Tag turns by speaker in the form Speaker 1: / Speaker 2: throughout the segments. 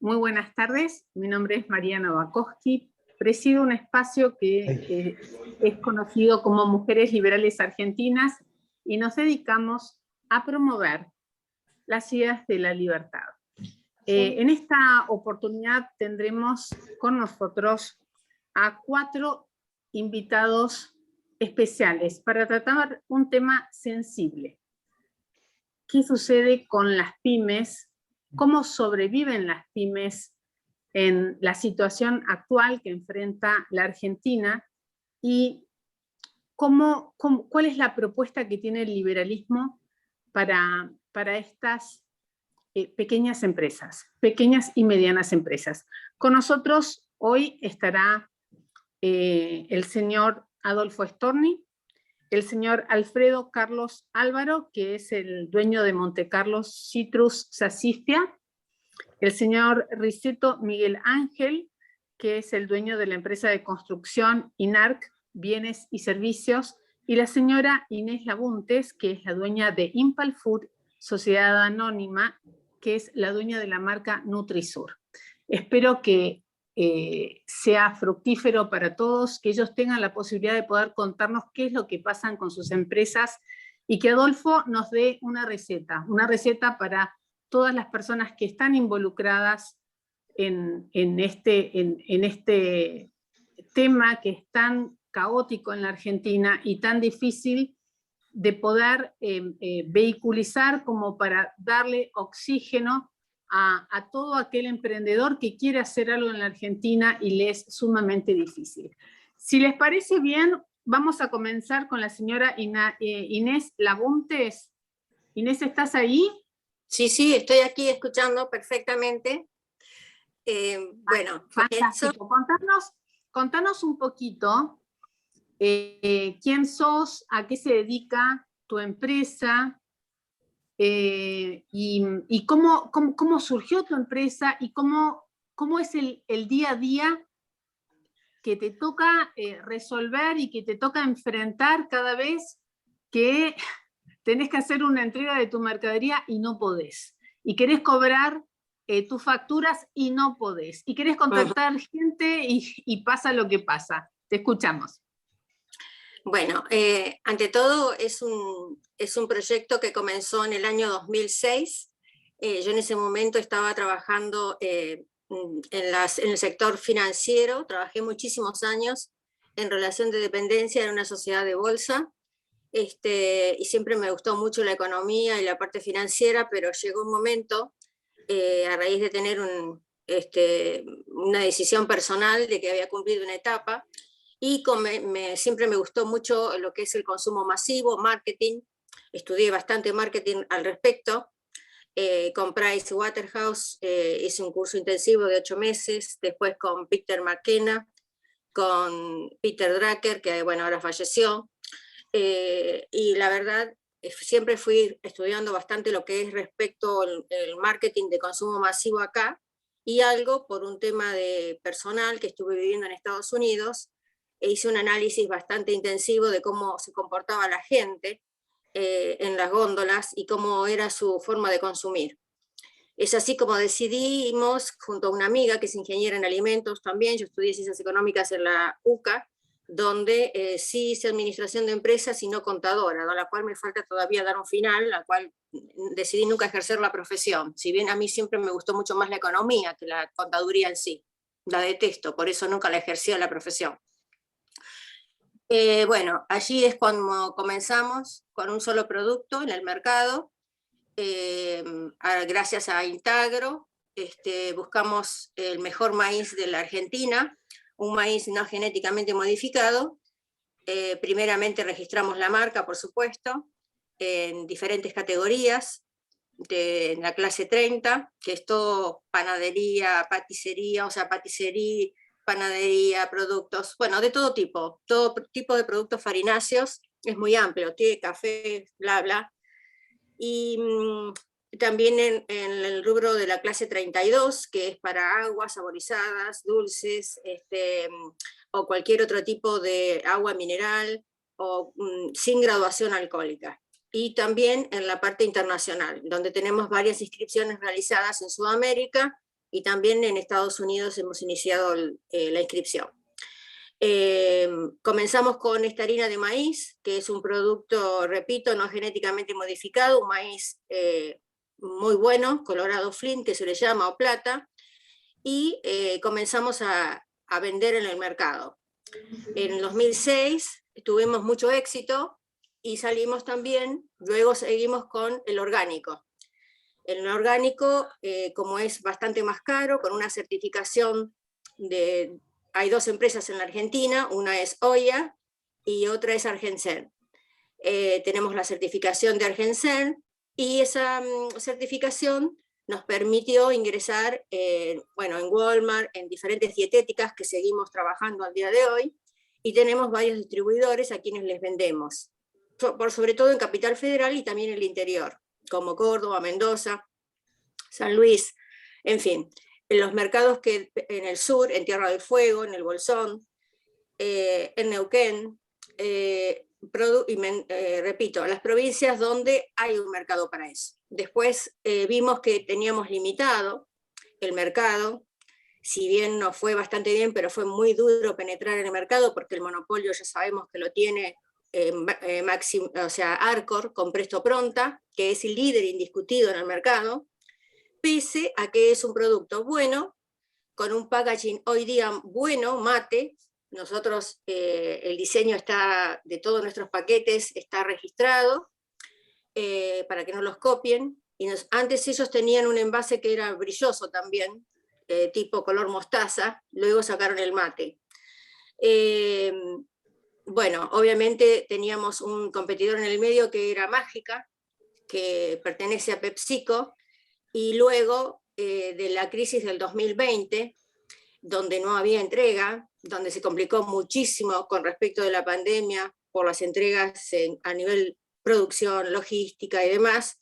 Speaker 1: Muy buenas tardes, mi nombre es Mariana Bakowski, presido un espacio que es conocido como Mujeres Liberales Argentinas y nos dedicamos a promover las ideas de la libertad. En esta oportunidad tendremos con nosotros a 4 invitados especiales para tratar un tema sensible. ¿Qué sucede con las pymes? ¿Cómo sobreviven las pymes en la situación actual que enfrenta la Argentina? ¿Y cuál es la propuesta que tiene el liberalismo para estas pequeñas empresas, pequeñas y medianas empresas? Con nosotros hoy estará el señor Adolfo Storni, el señor Alfredo Carlos Álvaro, que es el dueño de Montecarlos Citrus Sasifia, el señor Riceto Miguel Ángel, que es el dueño de la empresa de construcción INARC, Bienes y Servicios, y la señora Inés Labuntes, que es la dueña de Impal Food, Sociedad Anónima, que es la dueña de la marca Nutrisur. Espero que sea fructífero para todos, que ellos tengan la posibilidad de poder contarnos qué es lo que pasa con sus empresas y que Adolfo nos dé una receta para todas las personas que están involucradas en este tema que es tan caótico en la Argentina y tan difícil de poder vehiculizar como para darle oxígeno a todo aquel emprendedor que quiere hacer algo en la Argentina y le es sumamente difícil. Si les parece bien, vamos a comenzar con la señora Inés Labuntes. Inés, ¿estás ahí?
Speaker 2: Sí, estoy aquí escuchando perfectamente. Bueno,
Speaker 1: fantástico. Contanos un poquito quién sos, a qué se dedica tu empresa, y cómo surgió tu empresa y cómo es el día a día que te toca resolver y que te toca enfrentar cada vez que tenés que hacer una entrega de tu mercadería y no podés. Y querés cobrar tus facturas y no podés. Y querés contactar gente y pasa lo que pasa. Te escuchamos.
Speaker 2: Bueno, ante todo es un proyecto que comenzó en el año 2006. Yo en ese momento estaba trabajando en el sector financiero, trabajé muchísimos años en relación de dependencia en una sociedad de bolsa, y siempre me gustó mucho la economía y la parte financiera, pero llegó un momento, a raíz de tener una decisión personal de que había cumplido una etapa, y siempre me gustó mucho lo que es el consumo masivo, marketing. Estudié bastante marketing al respecto. Con Price Waterhouse hice un curso intensivo de 8 meses, después con Peter McKenna, con Peter Drucker, que bueno, ahora falleció. Y la verdad, siempre fui estudiando bastante lo que es respecto al marketing de consumo masivo acá, y algo por un tema de personal que estuve viviendo en Estados Unidos. Hice un análisis bastante intensivo de cómo se comportaba la gente en las góndolas y cómo era su forma de consumir. Es así como decidimos, junto a una amiga que es ingeniera en alimentos también, yo estudié Ciencias Económicas en la UCA, donde sí hice administración de empresas y no contadora, a la cual me falta todavía dar un final, la cual decidí nunca ejercer la profesión, si bien a mí siempre me gustó mucho más la economía que la contaduría en sí. La detesto, por eso nunca la ejercí la profesión. Bueno, allí es cuando comenzamos con un solo producto en el mercado. Gracias a Intagro buscamos el mejor maíz de la Argentina, un maíz no genéticamente modificado. Primeramente registramos la marca, por supuesto, en diferentes categorías, en la clase 30, que es todo panadería, paticería, panadería, productos, bueno, de todo tipo de productos farináceos, es muy amplio, té, café, bla, bla. Y también en el rubro de la clase 32, que es para aguas saborizadas, dulces, o cualquier otro tipo de agua mineral, o sin graduación alcohólica. Y también en la parte internacional, donde tenemos varias inscripciones realizadas en Sudamérica, y también en Estados Unidos hemos iniciado la inscripción. Comenzamos con esta harina de maíz, que es un producto, repito, no genéticamente modificado, un maíz muy bueno, colorado Flint, que se le llama, o plata, y comenzamos a vender en el mercado. En 2006 tuvimos mucho éxito y salimos también, luego seguimos con el orgánico. El orgánico, como es bastante más caro, con una certificación hay 2 empresas en la Argentina, una es Oya y otra es Argensen. Tenemos la certificación de Argensen y esa certificación nos permitió ingresar bueno, en Walmart, en diferentes dietéticas que seguimos trabajando al día de hoy, y tenemos varios distribuidores a quienes les vendemos, sobre todo en Capital Federal y también en el interior, como Córdoba, Mendoza, San Luis, en fin, en los mercados que en el sur, en Tierra del Fuego, en el Bolsón, en Neuquén, repito, las provincias donde hay un mercado para eso. Después vimos que teníamos limitado el mercado, si bien nos fue bastante bien, pero fue muy duro penetrar en el mercado porque el monopolio ya sabemos que lo tiene Arcor con Presto Pronta, que es el líder indiscutido en el mercado, pese a que es un producto bueno, con un packaging hoy día bueno, mate. Nosotros, el diseño de todos nuestros paquetes está registrado para que no los copien. Y antes ellos tenían un envase que era brilloso también, tipo color mostaza, luego sacaron el mate. Bueno, obviamente teníamos un competidor en el medio que era Mágica, que pertenece a PepsiCo, y luego de la crisis del 2020, donde no había entrega, donde se complicó muchísimo con respecto de la pandemia por las entregas a nivel producción, logística y demás,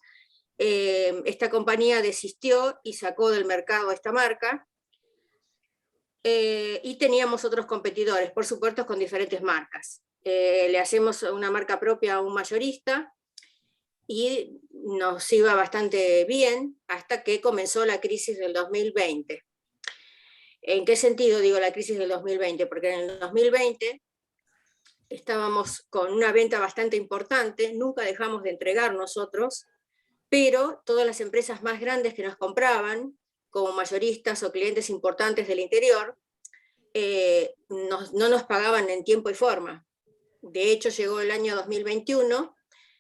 Speaker 2: esta compañía desistió y sacó del mercado esta marca, y teníamos otros competidores, por supuesto, con diferentes marcas. Le hacemos una marca propia a un mayorista y nos iba bastante bien hasta que comenzó la crisis del 2020. ¿En qué sentido digo la crisis del 2020? Porque en el 2020 estábamos con una venta bastante importante, nunca dejamos de entregar nosotros, pero todas las empresas más grandes que nos compraban, como mayoristas o clientes importantes del interior, no nos pagaban en tiempo y forma. De hecho, llegó el año 2021,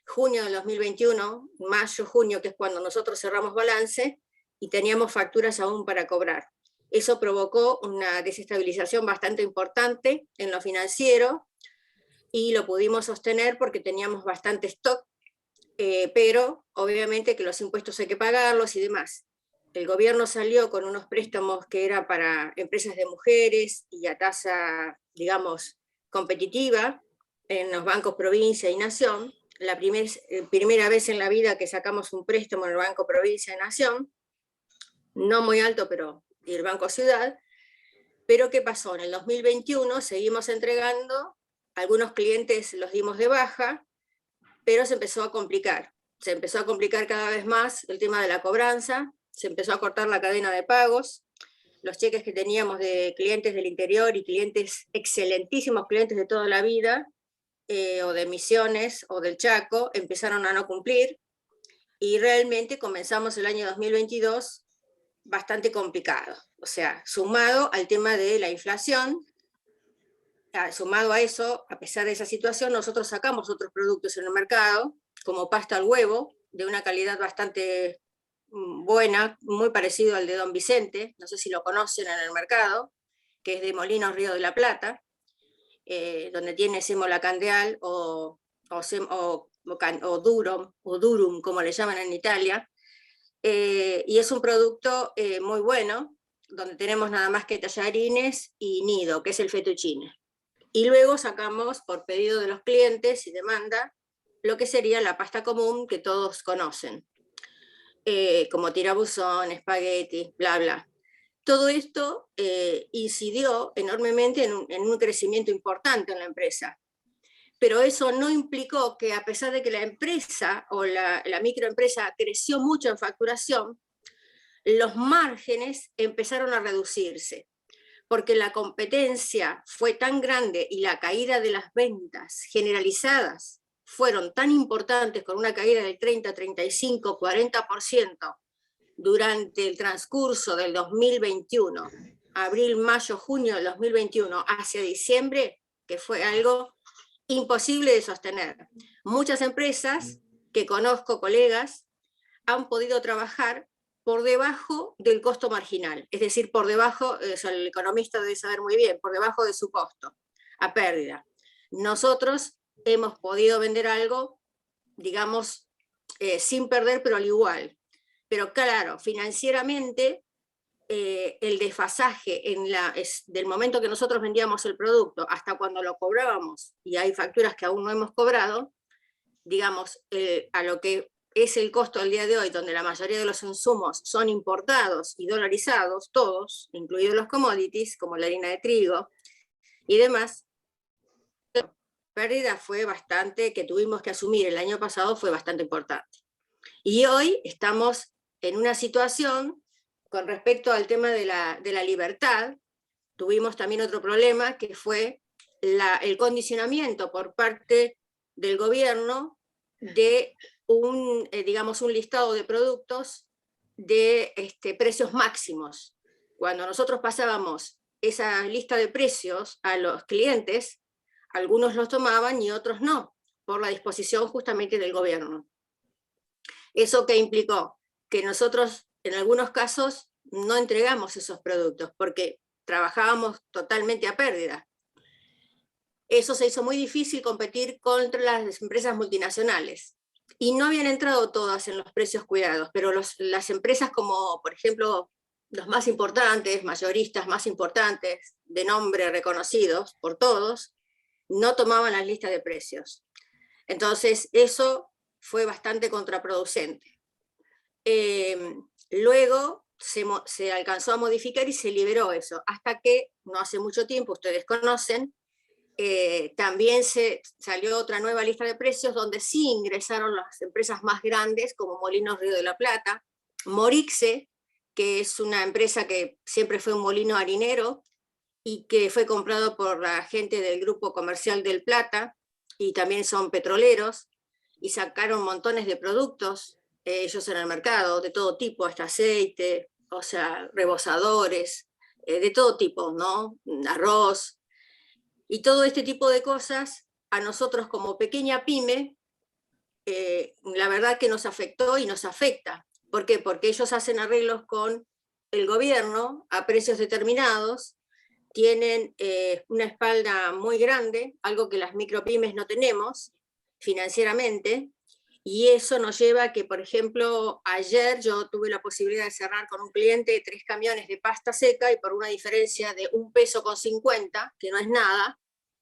Speaker 2: junio del 2021, mayo, junio, que es cuando nosotros cerramos balance, y teníamos facturas aún para cobrar. Eso provocó una desestabilización bastante importante en lo financiero, y lo pudimos sostener porque teníamos bastante stock, pero obviamente que los impuestos hay que pagarlos y demás. El gobierno salió con unos préstamos que era para empresas de mujeres y a tasa, digamos, competitiva en los bancos Provincia y Nación. La primera vez en la vida que sacamos un préstamo en el Banco Provincia y Nación, no muy alto, pero y el Banco Ciudad. Pero ¿qué pasó? En el 2021 seguimos entregando, algunos clientes los dimos de baja, pero se empezó a complicar. Se empezó a complicar cada vez más el tema de la cobranza, se empezó a cortar la cadena de pagos, los cheques que teníamos de clientes del interior y clientes, excelentísimos clientes de toda la vida, o de Misiones o del Chaco, empezaron a no cumplir, y realmente comenzamos el año 2022 bastante complicado. O sea, sumado al tema de la inflación, sumado a eso, a pesar de esa situación, nosotros sacamos otros productos en el mercado, como pasta al huevo, de una calidad bastante buena, muy parecido al de Don Vicente, no sé si lo conocen en el mercado, que es de Molinos Río de la Plata, donde tiene sémola candeal o durum, como le llaman en Italia, y es un producto muy bueno, donde tenemos nada más que tallarines y nido, que es el fettuccine. Y luego sacamos, por pedido de los clientes y demanda, lo que sería la pasta común que todos conocen, como tirabuzón, espagueti, bla, bla. Todo esto incidió enormemente en un crecimiento importante en la empresa. Pero eso no implicó que, a pesar de que la empresa o la microempresa creció mucho en facturación, los márgenes empezaron a reducirse, porque la competencia fue tan grande y la caída de las ventas generalizadas fueron tan importantes, con una caída del 30, 35, 40% durante el transcurso del 2021, abril, mayo, junio del 2021, hacia diciembre, que fue algo imposible de sostener. Muchas empresas que conozco, colegas, han podido trabajar por debajo del costo marginal, es decir, por debajo, el economista debe saber muy bien, por debajo de su costo, a pérdida. Nosotros hemos podido vender algo, digamos, sin perder, pero al igual. Pero claro, financieramente, el desfasaje del momento que nosotros vendíamos el producto hasta cuando lo cobrábamos, y hay facturas que aún no hemos cobrado, digamos, a lo que es el costo del día de hoy, donde la mayoría de los insumos son importados y dolarizados, todos, incluidos los commodities, como la harina de trigo y demás, la pérdida fue bastante, que tuvimos que asumir el año pasado, fue bastante importante. Y hoy estamos en una situación, con respecto al tema de la libertad, tuvimos también otro problema, que fue el condicionamiento por parte del gobierno de digamos, un listado de productos de precios máximos. Cuando nosotros pasábamos esa lista de precios a los clientes, algunos los tomaban y otros no, por la disposición justamente del gobierno. ¿Eso qué implicó? Que nosotros, en algunos casos, no entregamos esos productos, porque trabajábamos totalmente a pérdida. Eso se hizo muy difícil competir contra las empresas multinacionales. Y no habían entrado todas en los precios cuidados, pero las empresas como, por ejemplo, los más importantes, mayoristas más importantes, de nombre reconocidos por todos, no tomaban las listas de precios. Entonces, eso fue bastante contraproducente. Luego se alcanzó a modificar y se liberó eso, hasta que, no hace mucho tiempo, ustedes conocen, también se salió otra nueva lista de precios donde sí ingresaron las empresas más grandes como Molinos Río de la Plata, Morixe, que es una empresa que siempre fue un molino harinero y que fue comprado por la gente del Grupo Comercial del Plata, y también son petroleros, y sacaron montones de productos, ellos en el mercado, de todo tipo, hasta aceite, o sea, rebozadores, de todo tipo, ¿no? Arroz. Y todo este tipo de cosas, a nosotros como pequeña pyme, la verdad que nos afectó y nos afecta. ¿Por qué? Porque ellos hacen arreglos con el gobierno a precios determinados, tienen una espalda muy grande, algo que las micropymes no tenemos financieramente, y eso nos lleva a que, por ejemplo, ayer yo tuve la posibilidad de cerrar con un cliente 3 camiones de pasta seca, y por una diferencia de $1,50, que no es nada,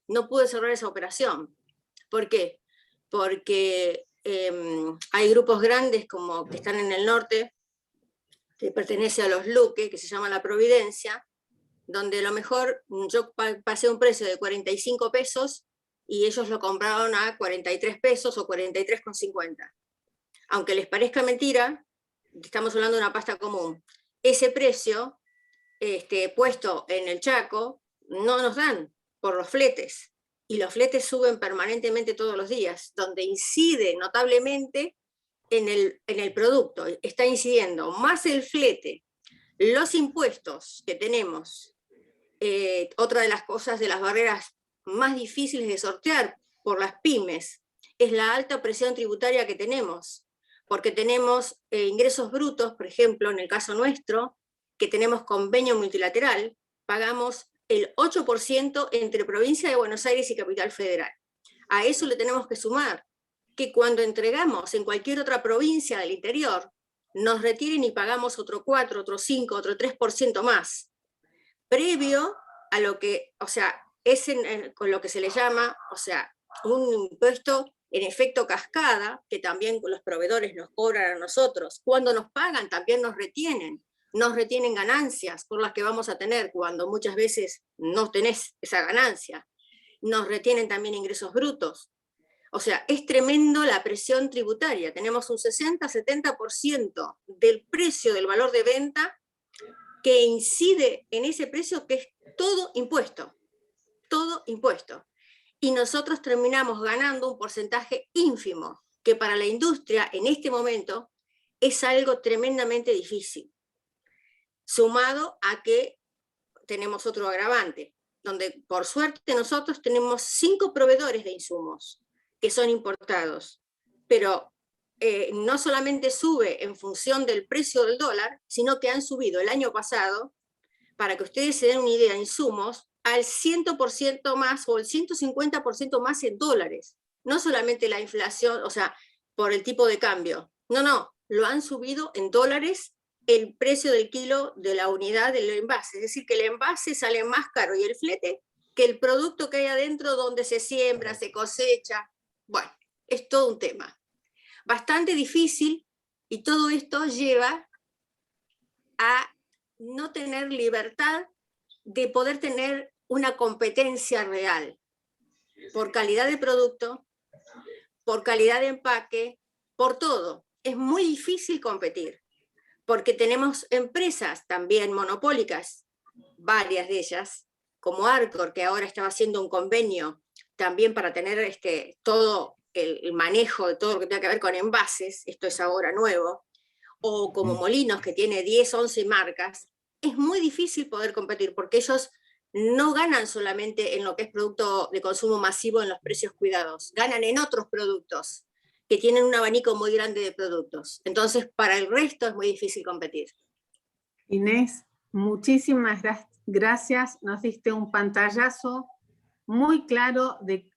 Speaker 2: no pude cerrar esa operación. ¿Por qué? Porque hay grupos grandes como que están en el norte, que pertenece a los Luque, que se llama La Providencia, donde a lo mejor yo pasé un precio de 45 pesos y ellos lo compraron a 43 pesos o 43,50. Aunque les parezca mentira, estamos hablando de una pasta común. Ese precio puesto en el Chaco no nos dan por los fletes, y los fletes suben permanentemente todos los días, donde incide notablemente en el producto. Está incidiendo más el flete, los impuestos que tenemos, otra de las cosas, de las barreras más difíciles de sortear por las pymes, es la alta presión tributaria que tenemos, porque tenemos ingresos brutos, por ejemplo, en el caso nuestro, que tenemos convenio multilateral, pagamos el 8% entre provincia de Buenos Aires y Capital Federal. A eso le tenemos que sumar que cuando entregamos en cualquier otra provincia del interior, nos retiren y pagamos otro 4, otro 5, otro 3% más, previo a lo que, o sea, es con lo que se le llama, o sea, un impuesto en efecto cascada, que también los proveedores nos cobran a nosotros. Cuando nos pagan también nos retienen ganancias por las que vamos a tener cuando muchas veces no tenés esa ganancia. Nos retienen también ingresos brutos. O sea, es tremendo la presión tributaria. Tenemos un 60-70% del precio del valor de venta que incide en ese precio, que es todo impuesto. Todo impuesto. Y nosotros terminamos ganando un porcentaje ínfimo, que para la industria en este momento es algo tremendamente difícil. Sumado a que tenemos otro agravante, donde por suerte nosotros tenemos 5 proveedores de insumos que son importados, pero no solamente sube en función del precio del dólar, sino que han subido el año pasado, para que ustedes se den una idea, insumos al 100% más o el 150% más en dólares. No solamente la inflación, o sea, por el tipo de cambio. No, lo han subido en dólares el precio del kilo de la unidad del envase. Es decir, que el envase sale más caro y el flete que el producto que hay adentro, donde se siembra, se cosecha. Bueno, es todo un tema. Bastante difícil, y todo esto lleva a no tener libertad de poder tener una competencia real por calidad de producto, por calidad de empaque, por todo. Es muy difícil competir, porque tenemos empresas también monopólicas, varias de ellas, como Arcor, que ahora estaba haciendo un convenio también para tener todo el manejo de todo lo que tenga que ver con envases, esto es ahora nuevo, o como Molinos, que tiene 10, 11 marcas. Es muy difícil poder competir, porque ellos no ganan solamente en lo que es producto de consumo masivo en los precios cuidados, ganan en otros productos que tienen un abanico muy grande de productos. Entonces, para el resto es muy difícil competir.
Speaker 1: Inés, muchísimas gracias. Nos diste un pantallazo muy claro de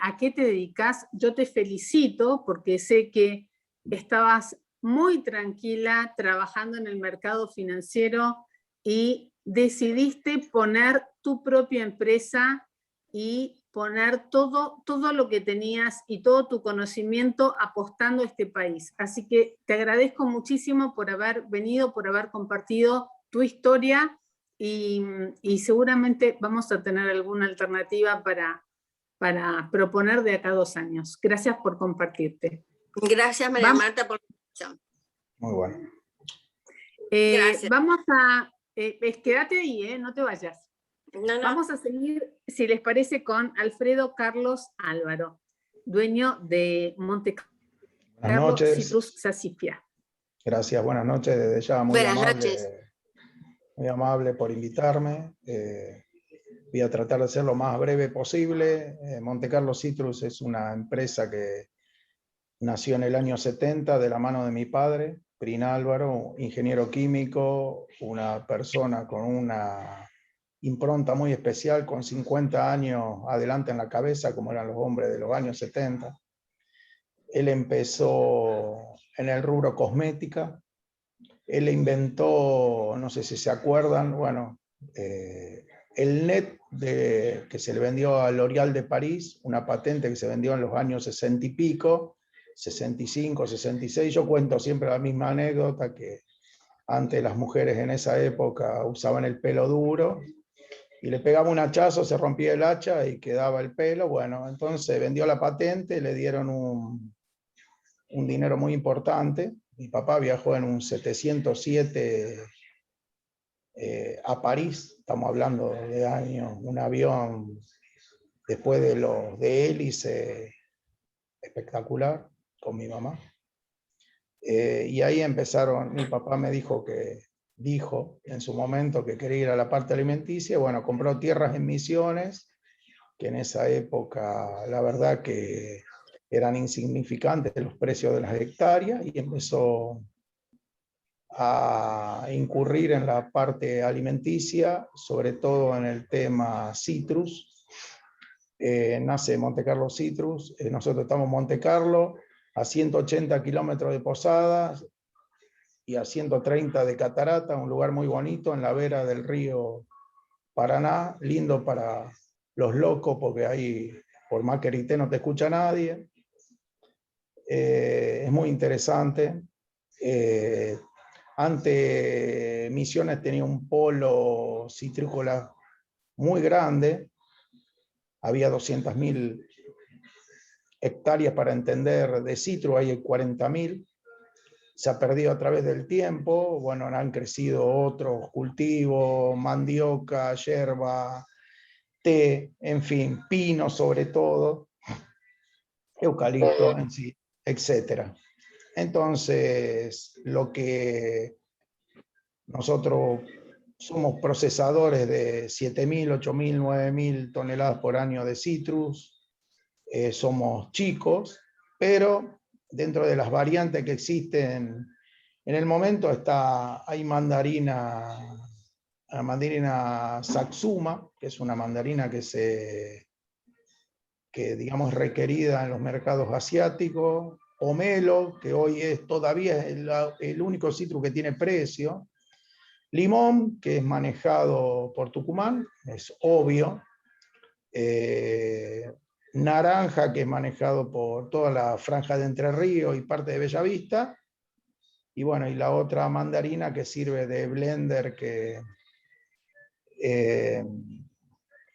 Speaker 1: a qué te dedicas. Yo te felicito porque sé que estabas muy tranquila trabajando en el mercado financiero y decidiste poner tu propia empresa y poner todo lo que tenías y todo tu conocimiento apostando a este país. Así que te agradezco muchísimo por haber venido, por haber compartido tu historia y seguramente vamos a tener alguna alternativa para proponer de acá a 2 años. Gracias por compartirte.
Speaker 2: Gracias, María Marta, por la invitación.
Speaker 3: Muy bueno.
Speaker 2: Gracias.
Speaker 1: Vamos a... quédate ahí, no te vayas.
Speaker 2: No.
Speaker 1: Vamos a seguir, si les parece, con Alfredo Carlos Álvaro, dueño de Monte Carlo Citrus Sasifia.
Speaker 3: Gracias, buenas noches. Desde ya muy amable por invitarme. Voy a tratar de ser lo más breve posible. Monte Carlo Citrus es una empresa que nació en el año 70 de la mano de mi padre, Prin Álvaro, ingeniero químico, una persona con una impronta muy especial, con 50 años adelante en la cabeza, como eran los hombres de los años 70. Él empezó en el rubro cosmética. Él inventó, no sé si se acuerdan, bueno, el net que se le vendió a L'Oréal de París, una patente que se vendió en los años 60 y pico, 65, 66. Yo cuento siempre la misma anécdota, que antes las mujeres en esa época usaban el pelo duro y le pegaba un hachazo, se rompía el hacha y quedaba el pelo. Bueno, entonces vendió la patente, le dieron un dinero muy importante. Mi papá viajó en un 707 a París, estamos hablando de años, un avión después de los de hélice espectacular, con mi mamá. Y ahí empezaron. Mi papá me dijo en su momento que quería ir a la parte alimenticia. Bueno, compró tierras en Misiones, que en esa época la verdad que eran insignificantes los precios de las hectáreas, y empezó a incurrir en la parte alimenticia, sobre todo en el tema citrus. Nace Monte Carlo Citrus. Nosotros estamos en Monte Carlo, a 180 kilómetros de Posadas y a 130 de Catarata, un lugar muy bonito en la vera del río Paraná, lindo para los locos, porque ahí, por más que grité, no te escucha nadie. Es muy interesante. Antes Misiones tenía un polo citrícola muy grande, había 200.000 hectáreas para entender de citrus, hay 40.000. Se ha perdido a través del tiempo, bueno, han crecido otros cultivos, mandioca, yerba, té, en fin, pino sobre todo, eucalipto en sí, etc. Entonces, lo que nosotros somos procesadores de 7.000, 8.000, 9.000 toneladas por año de citrus, somos chicos, pero dentro de las variantes que existen en el momento hay mandarina Satsuma, que es una mandarina que digamos requerida en los mercados asiáticos, pomelo, que hoy todavía es el único citrus que tiene precio, limón, que es manejado por Tucumán, es obvio, naranja, que es manejado por toda la franja de Entre Ríos y parte de Bellavista, y bueno, y la otra mandarina que sirve de blender, que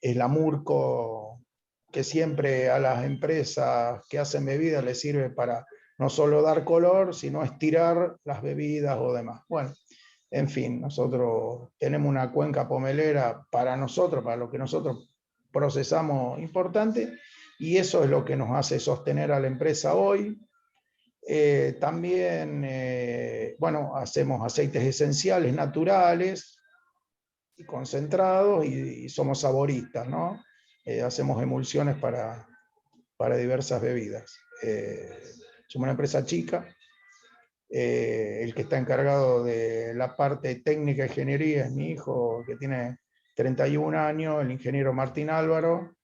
Speaker 3: es la Murco, que siempre a las empresas que hacen bebidas les sirve para no solo dar color, sino estirar las bebidas o demás. Bueno, en fin, nosotros tenemos una cuenca pomelera para nosotros, para lo que nosotros procesamos importante, y eso es lo que nos hace sostener a la empresa hoy. También, bueno, hacemos aceites esenciales naturales y concentrados, y somos saboristas, ¿no? Hacemos emulsiones para diversas bebidas. Somos una empresa chica. El que está encargado de la parte técnica de ingeniería es mi hijo, que tiene 31 años, el ingeniero Martín Álvaro.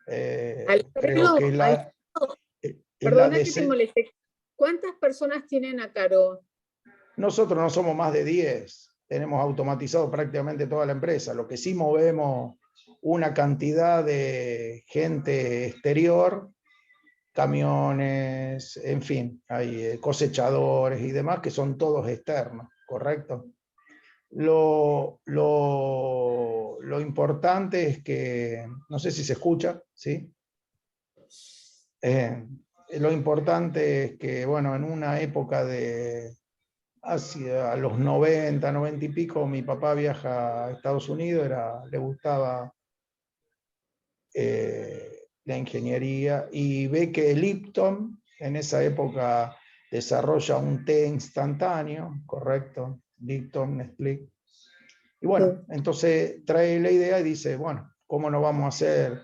Speaker 3: Creo que
Speaker 1: Perdona que te moleste. ¿Cuántas personas tienen a cargo?
Speaker 3: Nosotros no somos más de 10. Tenemos automatizado prácticamente toda la empresa. Lo que sí movemos una cantidad de gente exterior, camiones, en fin, hay cosechadores y demás que son todos externos, ¿correcto? Lo importante es que, no sé si se escucha, ¿sí? Lo importante es que, bueno, en una época de hacia los 90, 90 y pico, mi papá viaja a Estados Unidos, le gustaba la ingeniería, y ve que Lipton en esa época desarrolla un té instantáneo, correcto, Lipton, Nestlé. Y bueno, entonces trae la idea y dice, bueno, ¿cómo no vamos a hacer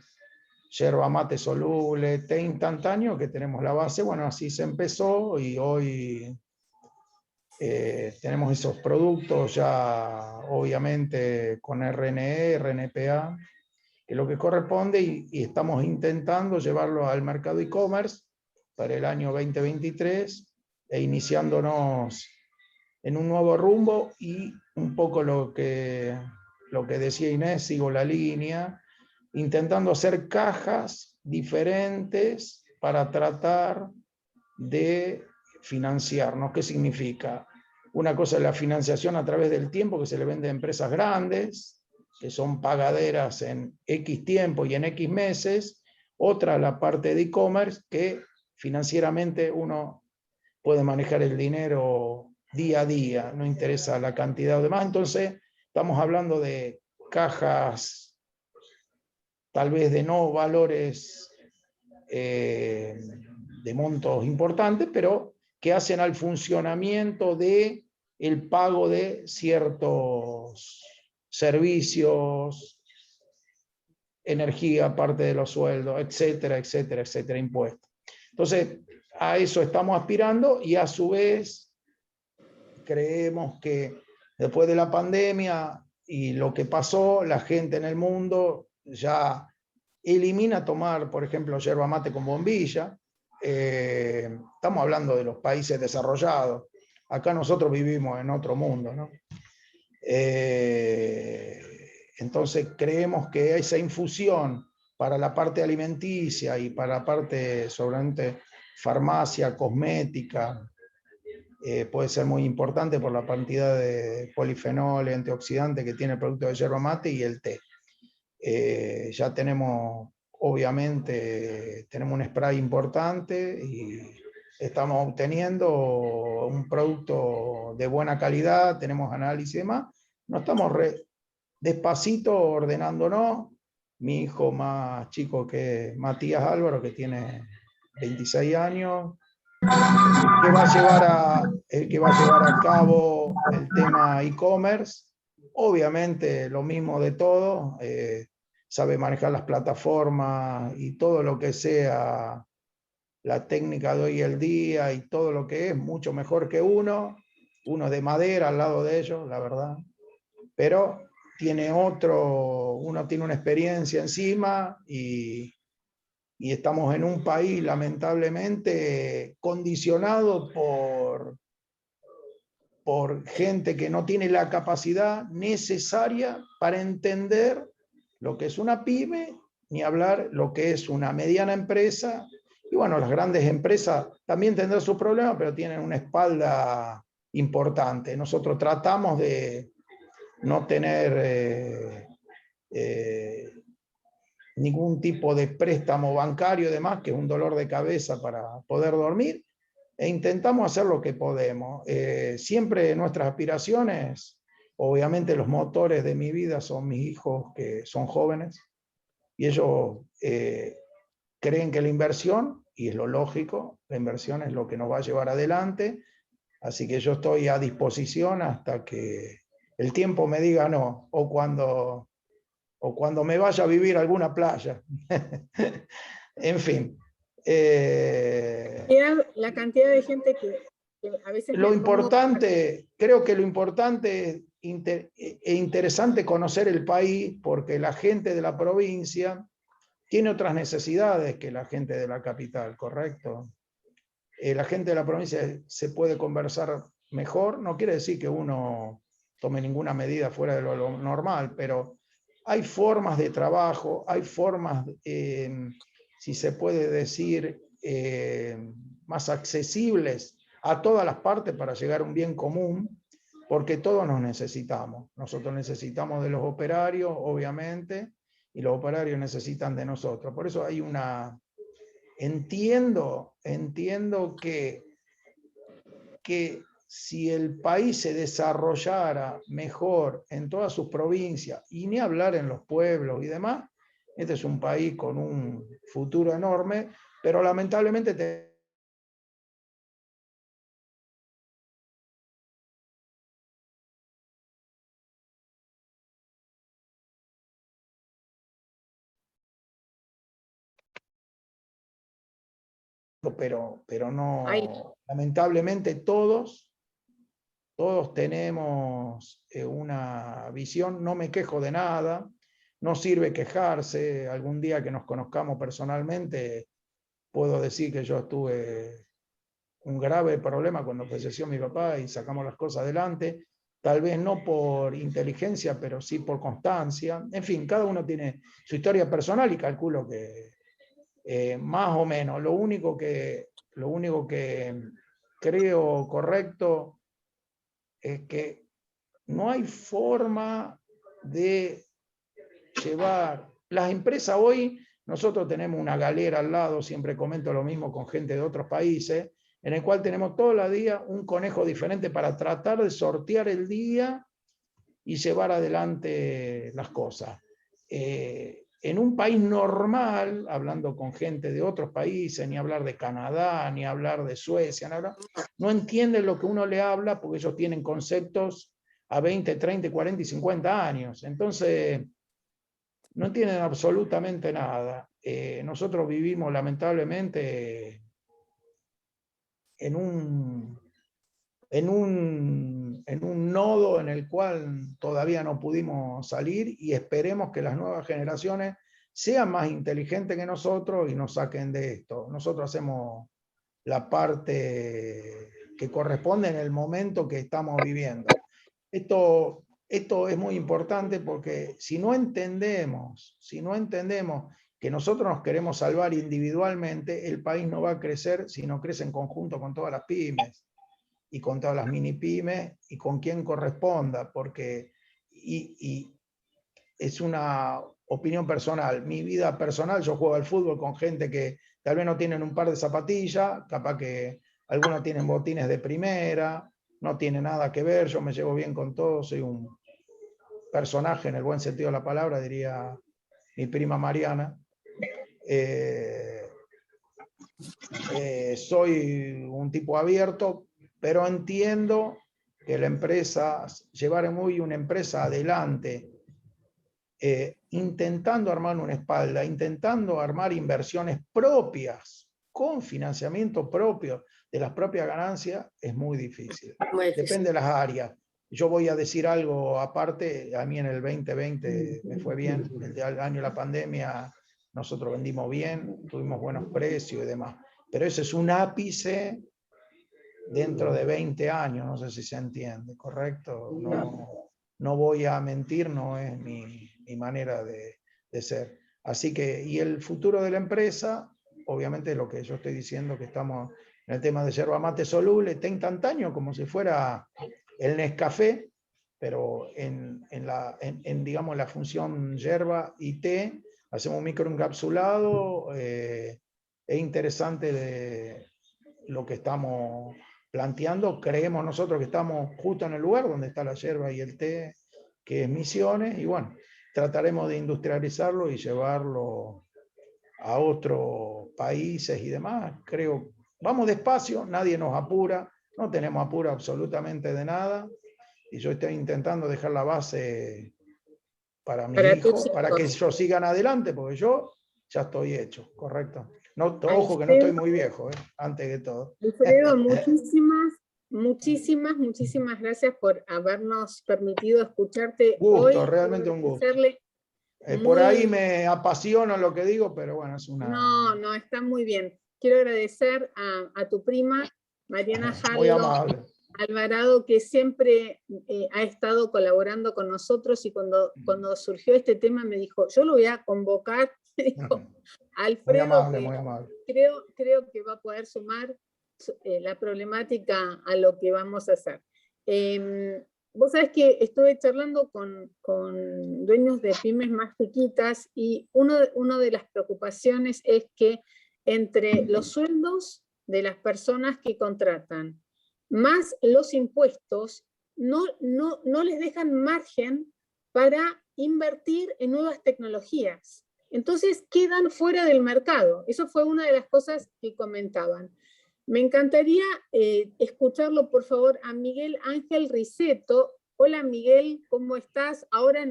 Speaker 3: yerba mate soluble, té instantáneo, que tenemos la base? Bueno, así se empezó, y hoy tenemos esos productos ya, obviamente, con RNE, RNPA, que es lo que corresponde, y estamos intentando llevarlo al mercado e-commerce para el año 2023, e iniciándonos en un nuevo rumbo, y un poco lo que decía Inés, sigo la línea, intentando hacer cajas diferentes para tratar de financiarnos. ¿Qué significa? Una cosa es la financiación a través del tiempo, que se le vende a empresas grandes, que son pagaderas en X tiempo y en X meses. Otra, la parte de e-commerce, que financieramente uno puede manejar el dinero día a día, no interesa la cantidad o demás. Entonces, estamos hablando de cajas, tal vez de no valores de montos importantes, pero que hacen al funcionamiento de el pago de ciertos servicios, energía, parte de los sueldos, etcétera, etcétera, etcétera, impuestos. Entonces, a eso estamos aspirando, y a su vez creemos que después de la pandemia y lo que pasó, la gente en el mundo ya elimina tomar, por ejemplo, yerba mate con bombilla. Estamos hablando de los países desarrollados. Acá nosotros vivimos en otro mundo, ¿no? Entonces creemos que esa infusión para la parte alimenticia y para la parte, seguramente, farmacia, cosmética, puede ser muy importante por la cantidad de polifenoles, antioxidantes que tiene el producto de yerba mate y el té. Ya tenemos obviamente tenemos un spray importante y estamos obteniendo un producto de buena calidad, tenemos análisis y demás. No estamos despacito ordenándonos. Mi hijo más chico que Matías Álvaro, que tiene 26 años, que va a llevar el que va a llevar a cabo el tema e-commerce. Obviamente lo mismo de todo, sabe manejar las plataformas y todo lo que sea la técnica de hoy el día y todo lo que es, mucho mejor que uno de madera al lado de ellos, la verdad. Pero tiene uno tiene una experiencia encima y estamos en un país lamentablemente condicionado por gente que no tiene la capacidad necesaria para entender lo que es una pyme, ni hablar lo que es una mediana empresa. Y bueno, las grandes empresas también tendrán sus problemas, pero tienen una espalda importante. Nosotros tratamos de no tener ningún tipo de préstamo bancario y demás, que es un dolor de cabeza para poder dormir, e intentamos hacer lo que podemos. Siempre nuestras aspiraciones, obviamente los motores de mi vida son mis hijos, que son jóvenes, y ellos creen que la inversión, y es lo lógico, la inversión es lo que nos va a llevar adelante, así que yo estoy a disposición hasta que el tiempo me diga no, o cuando me vaya a vivir a alguna playa. En fin.
Speaker 1: La cantidad de gente que a veces
Speaker 3: Lo importante, creo que lo importante e interesante conocer el país, porque la gente de la provincia tiene otras necesidades que la gente de la capital, ¿correcto? La gente de la provincia se puede conversar mejor, no quiere decir que uno tome ninguna medida fuera de lo normal, pero hay formas de trabajo, hay formas, si se puede decir, más accesibles a todas las partes para llegar a un bien común, porque todos nos necesitamos. Nosotros necesitamos de los operarios, obviamente, y los operarios necesitan de nosotros. Por eso hay una... Entiendo que si el país se desarrollara mejor en todas sus provincias, y ni hablar en los pueblos y demás, este es un país con un futuro enorme, pero lamentablemente pero no, lamentablemente todos tenemos una visión, no me quejo de nada, no sirve quejarse. Algún día que nos conozcamos personalmente, puedo decir que yo tuve un grave problema cuando falleció mi papá y sacamos las cosas adelante, tal vez no por inteligencia, pero sí por constancia. En fin, cada uno tiene su historia personal y calculo que más o menos. Lo único que creo correcto es que no hay forma de llevar... Las empresas hoy, nosotros tenemos una galera al lado, siempre comento lo mismo con gente de otros países, en el cual tenemos todos los días un conejo diferente para tratar de sortear el día y llevar adelante las cosas. En un país normal, hablando con gente de otros países, ni hablar de Canadá, ni hablar de Suecia, no entienden lo que uno le habla porque ellos tienen conceptos a 20, 30, 40 y 50 años. Entonces, no entienden absolutamente nada. Nosotros vivimos lamentablemente en un nodo en el cual todavía no pudimos salir, y esperemos que las nuevas generaciones sean más inteligentes que nosotros y nos saquen de esto. Nosotros hacemos la parte que corresponde en el momento que estamos viviendo. Esto es muy importante porque si no entendemos que nosotros nos queremos salvar individualmente, el país no va a crecer si no crece en conjunto con todas las pymes y con todas las mini pymes y con quien corresponda, porque es una opinión personal. Mi vida personal, yo juego al fútbol con gente que tal vez no tienen un par de zapatillas, capaz que algunos tienen botines de primera, no tiene nada que ver, yo me llevo bien con todos, soy un personaje en el buen sentido de la palabra, diría mi prima Mariana. Soy un tipo abierto, pero entiendo que la empresa, llevar muy una empresa adelante, intentando armar una espalda, intentando armar inversiones propias, con financiamiento propio de las propias ganancias, es muy difícil.
Speaker 2: Muy difícil.
Speaker 3: Depende de las áreas. Yo voy a decir algo aparte, a mí en el 2020 me fue bien, el año de la pandemia nosotros vendimos bien, tuvimos buenos precios y demás, pero ese es un ápice dentro de 20 años, no sé si se entiende, ¿correcto? No voy a mentir, no es mi manera de ser. Así que, y el futuro de la empresa, obviamente lo que yo estoy diciendo, que estamos en el tema de yerba mate soluble, está instantáneo, como si fuera el Nescafé, pero digamos, la función yerba y té, hacemos un microencapsulado, es interesante de lo que estamos planteando. Creemos nosotros que estamos justo en el lugar donde está la yerba y el té, que es Misiones, y bueno, trataremos de industrializarlo y llevarlo a otros países y demás. Creo, vamos despacio, nadie nos apura, no tenemos apuro absolutamente de nada, y yo estoy intentando dejar la base para mis hijos, para que ellos sigan adelante, porque yo ya estoy hecho, correcto. No, ojo que no estoy muy viejo, antes de todo.
Speaker 1: Alfredo, muchísimas gracias por habernos permitido escucharte
Speaker 3: gusto,
Speaker 1: hoy.
Speaker 3: Realmente un gusto. Por ahí me apasiona lo que digo, pero bueno, es una...
Speaker 1: No, está muy bien. Quiero agradecer a tu prima, Mariana
Speaker 3: muy
Speaker 1: Jallo
Speaker 3: amable.
Speaker 1: Alvarado, que siempre ha estado colaborando con nosotros, y cuando surgió este tema me dijo, yo lo voy a convocar, me dijo, Alfredo,
Speaker 3: muy amable.
Speaker 1: Creo que va a poder sumar la problemática a lo que vamos a hacer. Vos sabés que estuve charlando con dueños de pymes más chiquitas, y una de las preocupaciones es que entre los sueldos de las personas que contratan más los impuestos, no les dejan margen para invertir en nuevas tecnologías. Entonces quedan fuera del mercado. Eso fue una de las cosas que comentaban. Me encantaría escucharlo, por favor, a Miguel Ángel Riceto. Hola, Miguel, ¿cómo estás? Ahora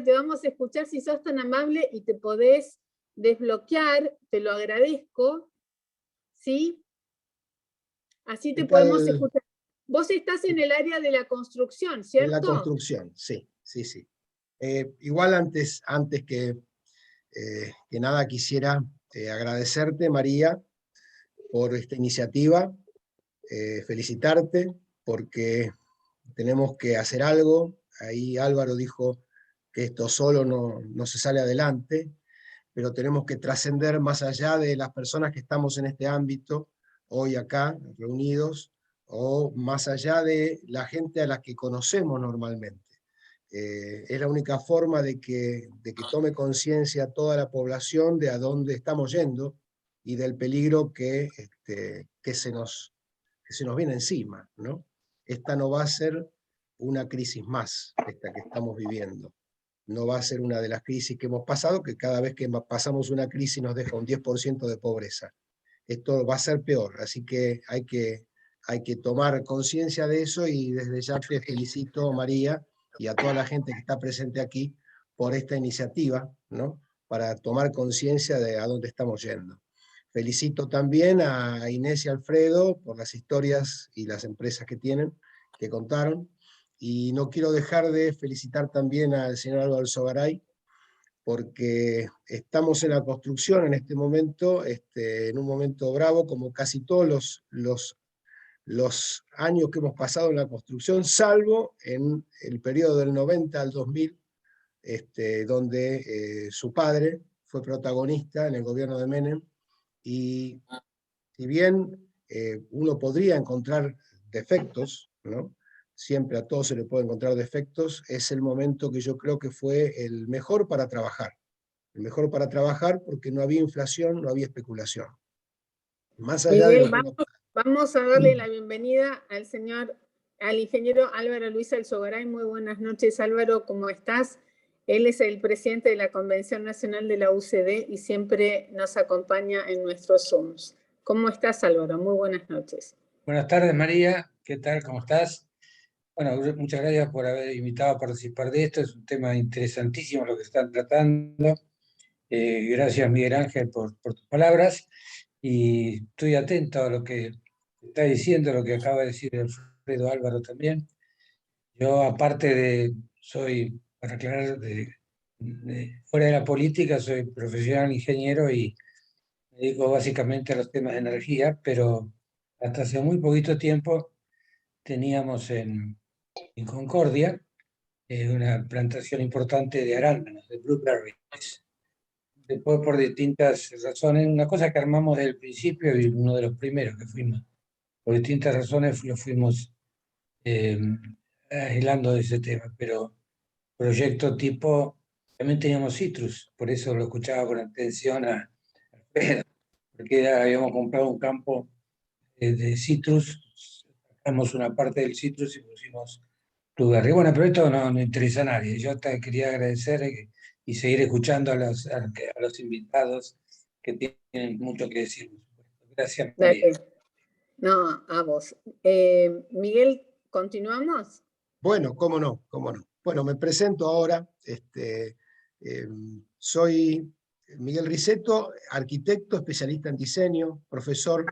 Speaker 1: te vamos a escuchar, si sos tan amable y te podés desbloquear, te lo agradezco. ¿Sí? Así te podemos escuchar. Vos estás en el área de la construcción, ¿cierto?
Speaker 4: En la construcción, sí. Igual antes que nada quisiera agradecerte, María, por esta iniciativa, felicitarte, porque tenemos que hacer algo. Ahí Álvaro dijo que esto solo no se sale adelante, pero tenemos que trascender más allá de las personas que estamos en este ámbito, hoy acá, reunidos, o más allá de la gente a la que conocemos normalmente. Es la única forma de que tome conciencia toda la población de a dónde estamos yendo y del peligro que se nos viene encima, ¿no? Esta no va a ser una crisis más, esta que estamos viviendo. No va a ser una de las crisis que hemos pasado, que cada vez que pasamos una crisis nos deja un 10% de pobreza. Esto va a ser peor, así que hay que tomar conciencia de eso, y desde ya te felicito, María, y a toda la gente que está presente aquí por esta iniciativa, ¿no? Para tomar conciencia de a dónde estamos yendo. Felicito también a Inés y Alfredo por las historias y las empresas que tienen, que contaron, y no quiero dejar de felicitar también al señor Álvaro Sogaray, porque estamos en la construcción en este momento, en un momento bravo, como casi todos los años que hemos pasado en la construcción, salvo en el periodo del 90 al 2000, donde su padre fue protagonista en el gobierno de Menem, y si bien uno podría encontrar defectos, ¿no? siempre a todo se le puede encontrar defectos, es el momento que yo creo que fue el mejor para trabajar. El mejor para trabajar porque no había inflación, no había especulación. Más allá de
Speaker 1: Miguel,
Speaker 4: lo que
Speaker 1: vamos a darle la bienvenida al ingeniero Álvaro Luis Alzogaray. Muy buenas noches, Álvaro, ¿cómo estás? Él es el presidente de la Convención Nacional de la UCD y siempre nos acompaña en nuestros Zooms. ¿Cómo estás, Álvaro? Muy buenas noches.
Speaker 5: Buenas tardes, María. ¿Qué tal? ¿Cómo estás? Bueno, muchas gracias por haber invitado a participar de esto. Es un tema interesantísimo lo que están tratando. Gracias, Miguel Ángel, por tus palabras. Y estoy atento a lo que está diciendo, lo que acaba de decir Alfredo Álvaro también. Yo, soy, para aclarar, fuera de la política, soy profesional ingeniero y me dedico básicamente a los temas de energía, pero hasta hace muy poquito tiempo teníamos en Concordia una plantación importante de arándanos, de blueberries. Después, por distintas razones, una cosa que armamos desde el principio y uno de los primeros que fuimos, por distintas razones lo fuimos aislando de ese tema, pero proyecto tipo, también teníamos citrus, por eso lo escuchaba con atención a Alfredo, porque habíamos comprado un campo de citrus, sacamos una parte del citrus y pusimos blueberry. Bueno, pero esto no interesa a nadie. Yo te quería agradecer y seguir escuchando a los invitados que tienen mucho que decir. Gracias, María.
Speaker 1: No, a vos. Miguel, ¿continuamos?
Speaker 4: Bueno, cómo no, cómo no. Bueno, me presento ahora. Soy Miguel Risetto, arquitecto, especialista en diseño, profesor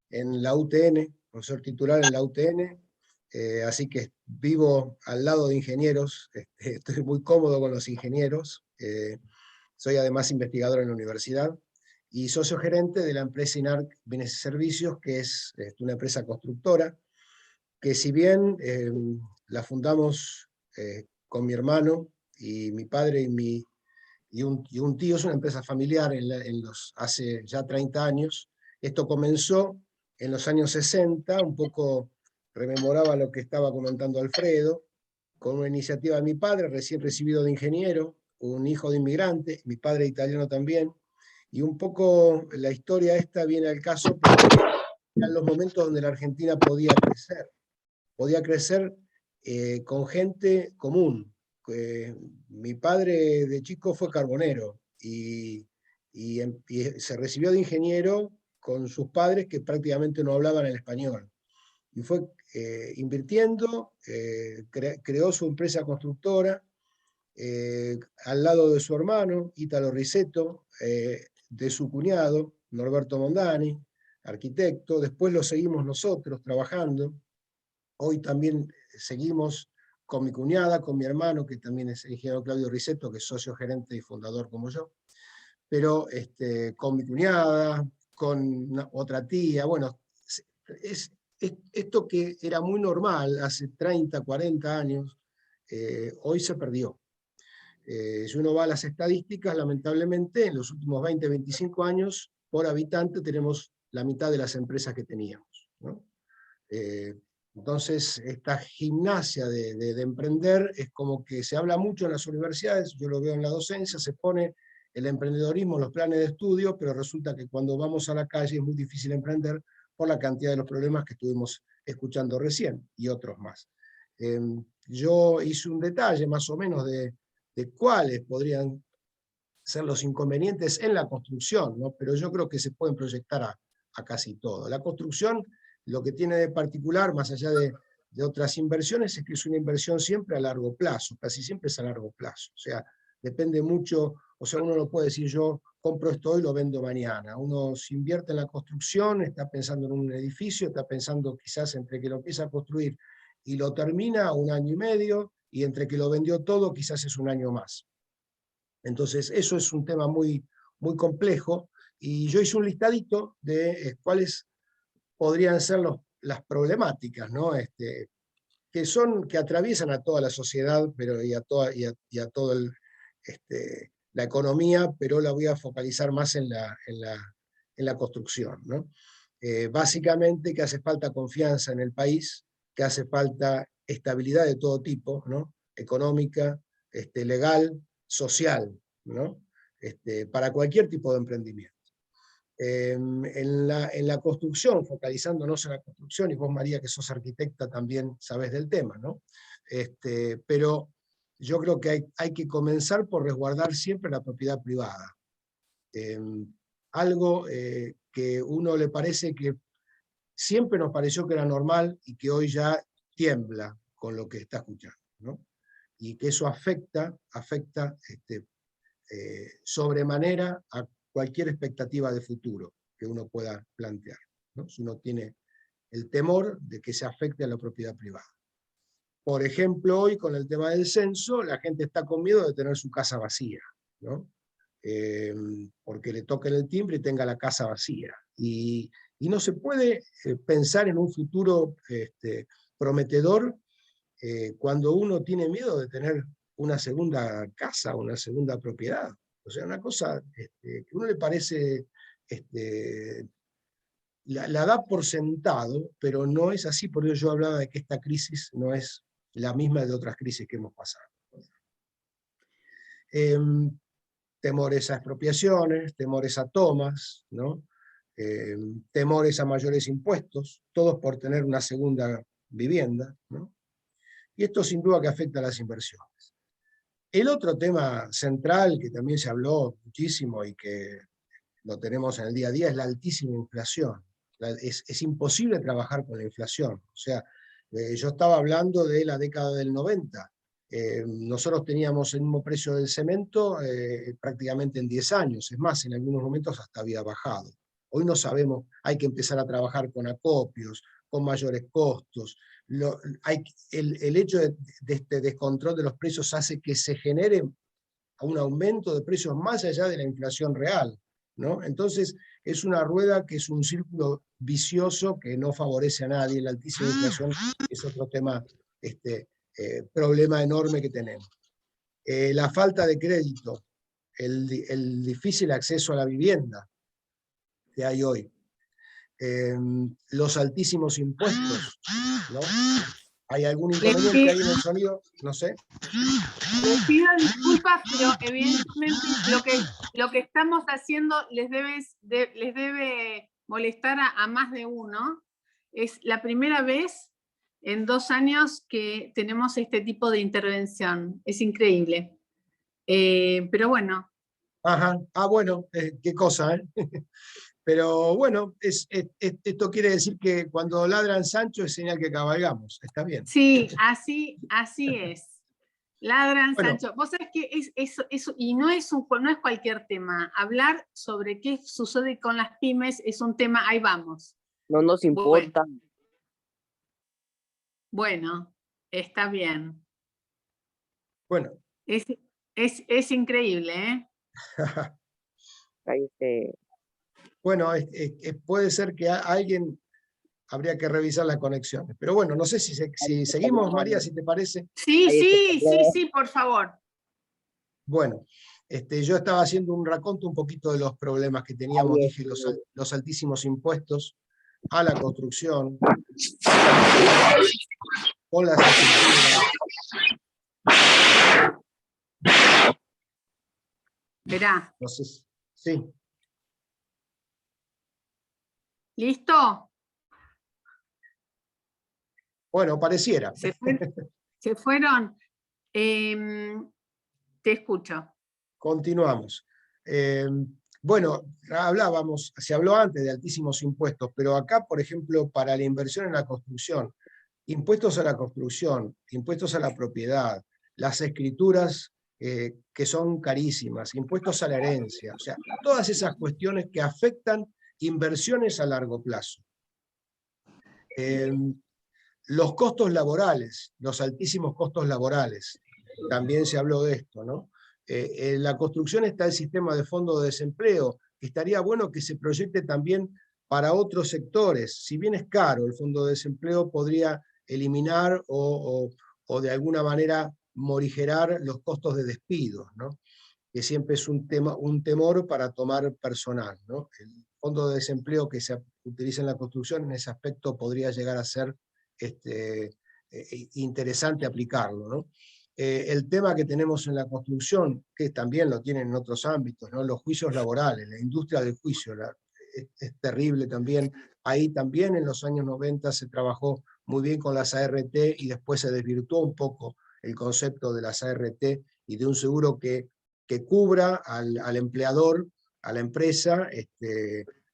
Speaker 4: en la UTN, profesor titular en la UTN, así que vivo al lado de ingenieros, estoy muy cómodo con los ingenieros, soy además investigador en la universidad y socio gerente de la empresa INARC Bienes y Servicios, que es una empresa constructora, que si bien la fundamos con mi hermano y mi padre y un tío, es una empresa familiar hace ya 30 años. Esto comenzó en los años 60, un poco rememoraba lo que estaba comentando Alfredo, con una iniciativa de mi padre, recién recibido de ingeniero, un hijo de inmigrante, mi padre italiano también, y un poco la historia esta viene al caso porque eran los momentos donde la Argentina podía crecer con gente común. Mi padre de chico fue carbonero y se recibió de ingeniero con sus padres que prácticamente no hablaban el español. Y fue invirtiendo, creó su empresa constructora al lado de su hermano, Ítalo Risetto, de su cuñado, Norberto Mondani, arquitecto. Después lo seguimos nosotros trabajando. Hoy también seguimos con mi cuñada, con mi hermano, que también es el ingeniero Claudio Risetto, que es socio gerente y fundador como yo, pero con mi cuñada, con otra tía. Bueno, esto que era muy normal hace 30, 40 años, hoy se perdió. Si uno va a las estadísticas, lamentablemente, en los últimos 20, 25 años, por habitante tenemos la mitad de las empresas que teníamos, ¿no? Entonces, esta gimnasia de emprender es como que se habla mucho en las universidades, yo lo veo en la docencia, se pone el emprendedorismo en los planes de estudio, pero resulta que cuando vamos a la calle es muy difícil emprender por la cantidad de los problemas que estuvimos escuchando recién, y otros más. Yo hice un detalle más o menos de cuáles podrían ser los inconvenientes en la construcción, ¿no? Pero yo creo que se pueden proyectar a casi todo. La construcción, lo que tiene de particular, más allá de otras inversiones, es que es una inversión siempre a largo plazo, casi siempre es a largo plazo. O sea, depende mucho, o sea, uno no puede decir yo compro esto hoy y lo vendo mañana. Uno se invierte en la construcción, está pensando en un edificio, está pensando quizás entre que lo empieza a construir y lo termina 1 año y medio, y entre que lo vendió todo quizás es 1 año más. Entonces eso es un tema muy, muy complejo, y yo hice un listadito de cuáles podrían ser las problemáticas, ¿no? Que atraviesan a toda la sociedad, pero y a toda la economía, pero la voy a focalizar más en la construcción, ¿no? Básicamente que hace falta confianza en el país, que hace falta estabilidad de todo tipo, ¿no? Económica, legal, social, ¿no? Para cualquier tipo de emprendimiento. En la construcción, focalizándonos en la construcción, y vos, María, que sos arquitecta, también sabés del tema, ¿no? Pero yo creo que hay que comenzar por resguardar siempre la propiedad privada. Algo que uno le parece que siempre nos pareció que era normal y que hoy ya tiembla con lo que está escuchando, ¿no? Y que eso afecta sobremanera a cualquier expectativa de futuro que uno pueda plantear, ¿no? Si uno tiene el temor de que se afecte a la propiedad privada. Por ejemplo, hoy con el tema del censo, la gente está con miedo de tener su casa vacía, ¿no? Porque le toquen el timbre y tenga la casa vacía. Y no se puede pensar en un futuro prometedor cuando uno tiene miedo de tener una segunda casa, una segunda propiedad. O sea, una cosa que a uno le parece, la da por sentado, pero no es así. Por eso yo hablaba de que esta crisis no es la misma de otras crisis que hemos pasado. Temores a expropiaciones, temores a tomas, ¿no? Temores a mayores impuestos, todos por tener una segunda vivienda, ¿no? Y esto sin duda que afecta a las inversiones. El otro tema central, que también se habló muchísimo y que lo tenemos en el día a día, es la altísima inflación. Es imposible trabajar con la inflación. O sea, yo estaba hablando de la década del 90. Nosotros teníamos el mismo precio del cemento prácticamente en 10 años. Es más, en algunos momentos hasta había bajado. Hoy no sabemos, hay que empezar a trabajar con acopios, con mayores costos. El hecho de este descontrol de los precios hace que se genere un aumento de precios más allá de la inflación real, ¿no? Entonces es una rueda que es un círculo vicioso que no favorece a nadie. La altísima inflación es otro tema, problema enorme que tenemos. La falta de crédito, el difícil acceso a la vivienda que hay hoy, los altísimos impuestos, ¿no? ¿Hay algún inconveniente ahí en el sonido? No sé.
Speaker 1: Les pido disculpas, pero evidentemente lo que estamos haciendo les debe molestar a más de uno. Es la primera vez en 2 años que tenemos este tipo de intervención. Es increíble. Pero bueno.
Speaker 4: Ajá. Bueno, qué cosa, ¿eh? Pero bueno, esto quiere decir que cuando ladran Sancho es señal que cabalgamos. Está bien.
Speaker 1: Sí, así es. Ladran,
Speaker 4: bueno,
Speaker 1: Sancho. Vos sabés que eso y no es cualquier tema. Hablar sobre qué sucede con las pymes es un tema, ahí vamos.
Speaker 6: No nos importa.
Speaker 1: Bueno, está bien.
Speaker 4: Bueno.
Speaker 1: Es increíble, ¿eh?
Speaker 4: Bueno, puede ser que alguien habría que revisar las conexiones. Pero bueno, no sé si seguimos, María, si te parece.
Speaker 1: Sí, por favor.
Speaker 4: Bueno, yo estaba haciendo un raconto un poquito de los problemas que teníamos, dije, los altísimos impuestos a la construcción, con las estructuras.
Speaker 1: Verá.
Speaker 4: Entonces, sí.
Speaker 1: ¿Listo?
Speaker 4: Bueno, pareciera.
Speaker 1: Se fueron. Te escucho.
Speaker 4: Continuamos. Bueno, se habló antes de altísimos impuestos, pero acá, por ejemplo, para la inversión en la construcción, impuestos a la construcción, impuestos a la propiedad, las escrituras que son carísimas, impuestos a la herencia, o sea, todas esas cuestiones que afectan inversiones a largo plazo. Los costos laborales, los altísimos costos laborales, también se habló de esto, ¿no? En la construcción está el sistema de fondo de desempleo, que estaría bueno que se proyecte también para otros sectores. Si bien es caro, el fondo de desempleo podría eliminar o de alguna manera morigerar los costos de despidos, ¿no? Que siempre es un temor para tomar personal, ¿no? El fondo de desempleo que se utiliza en la construcción en ese aspecto podría llegar a ser interesante aplicarlo, ¿no? El tema que tenemos en la construcción, que también lo tienen en otros ámbitos, ¿no? Los juicios laborales, la industria del juicio, es terrible también. Ahí también en los años 90 se trabajó muy bien con las ART y después se desvirtuó un poco el concepto de las ART y de un seguro que cubra al empleador, a la empresa,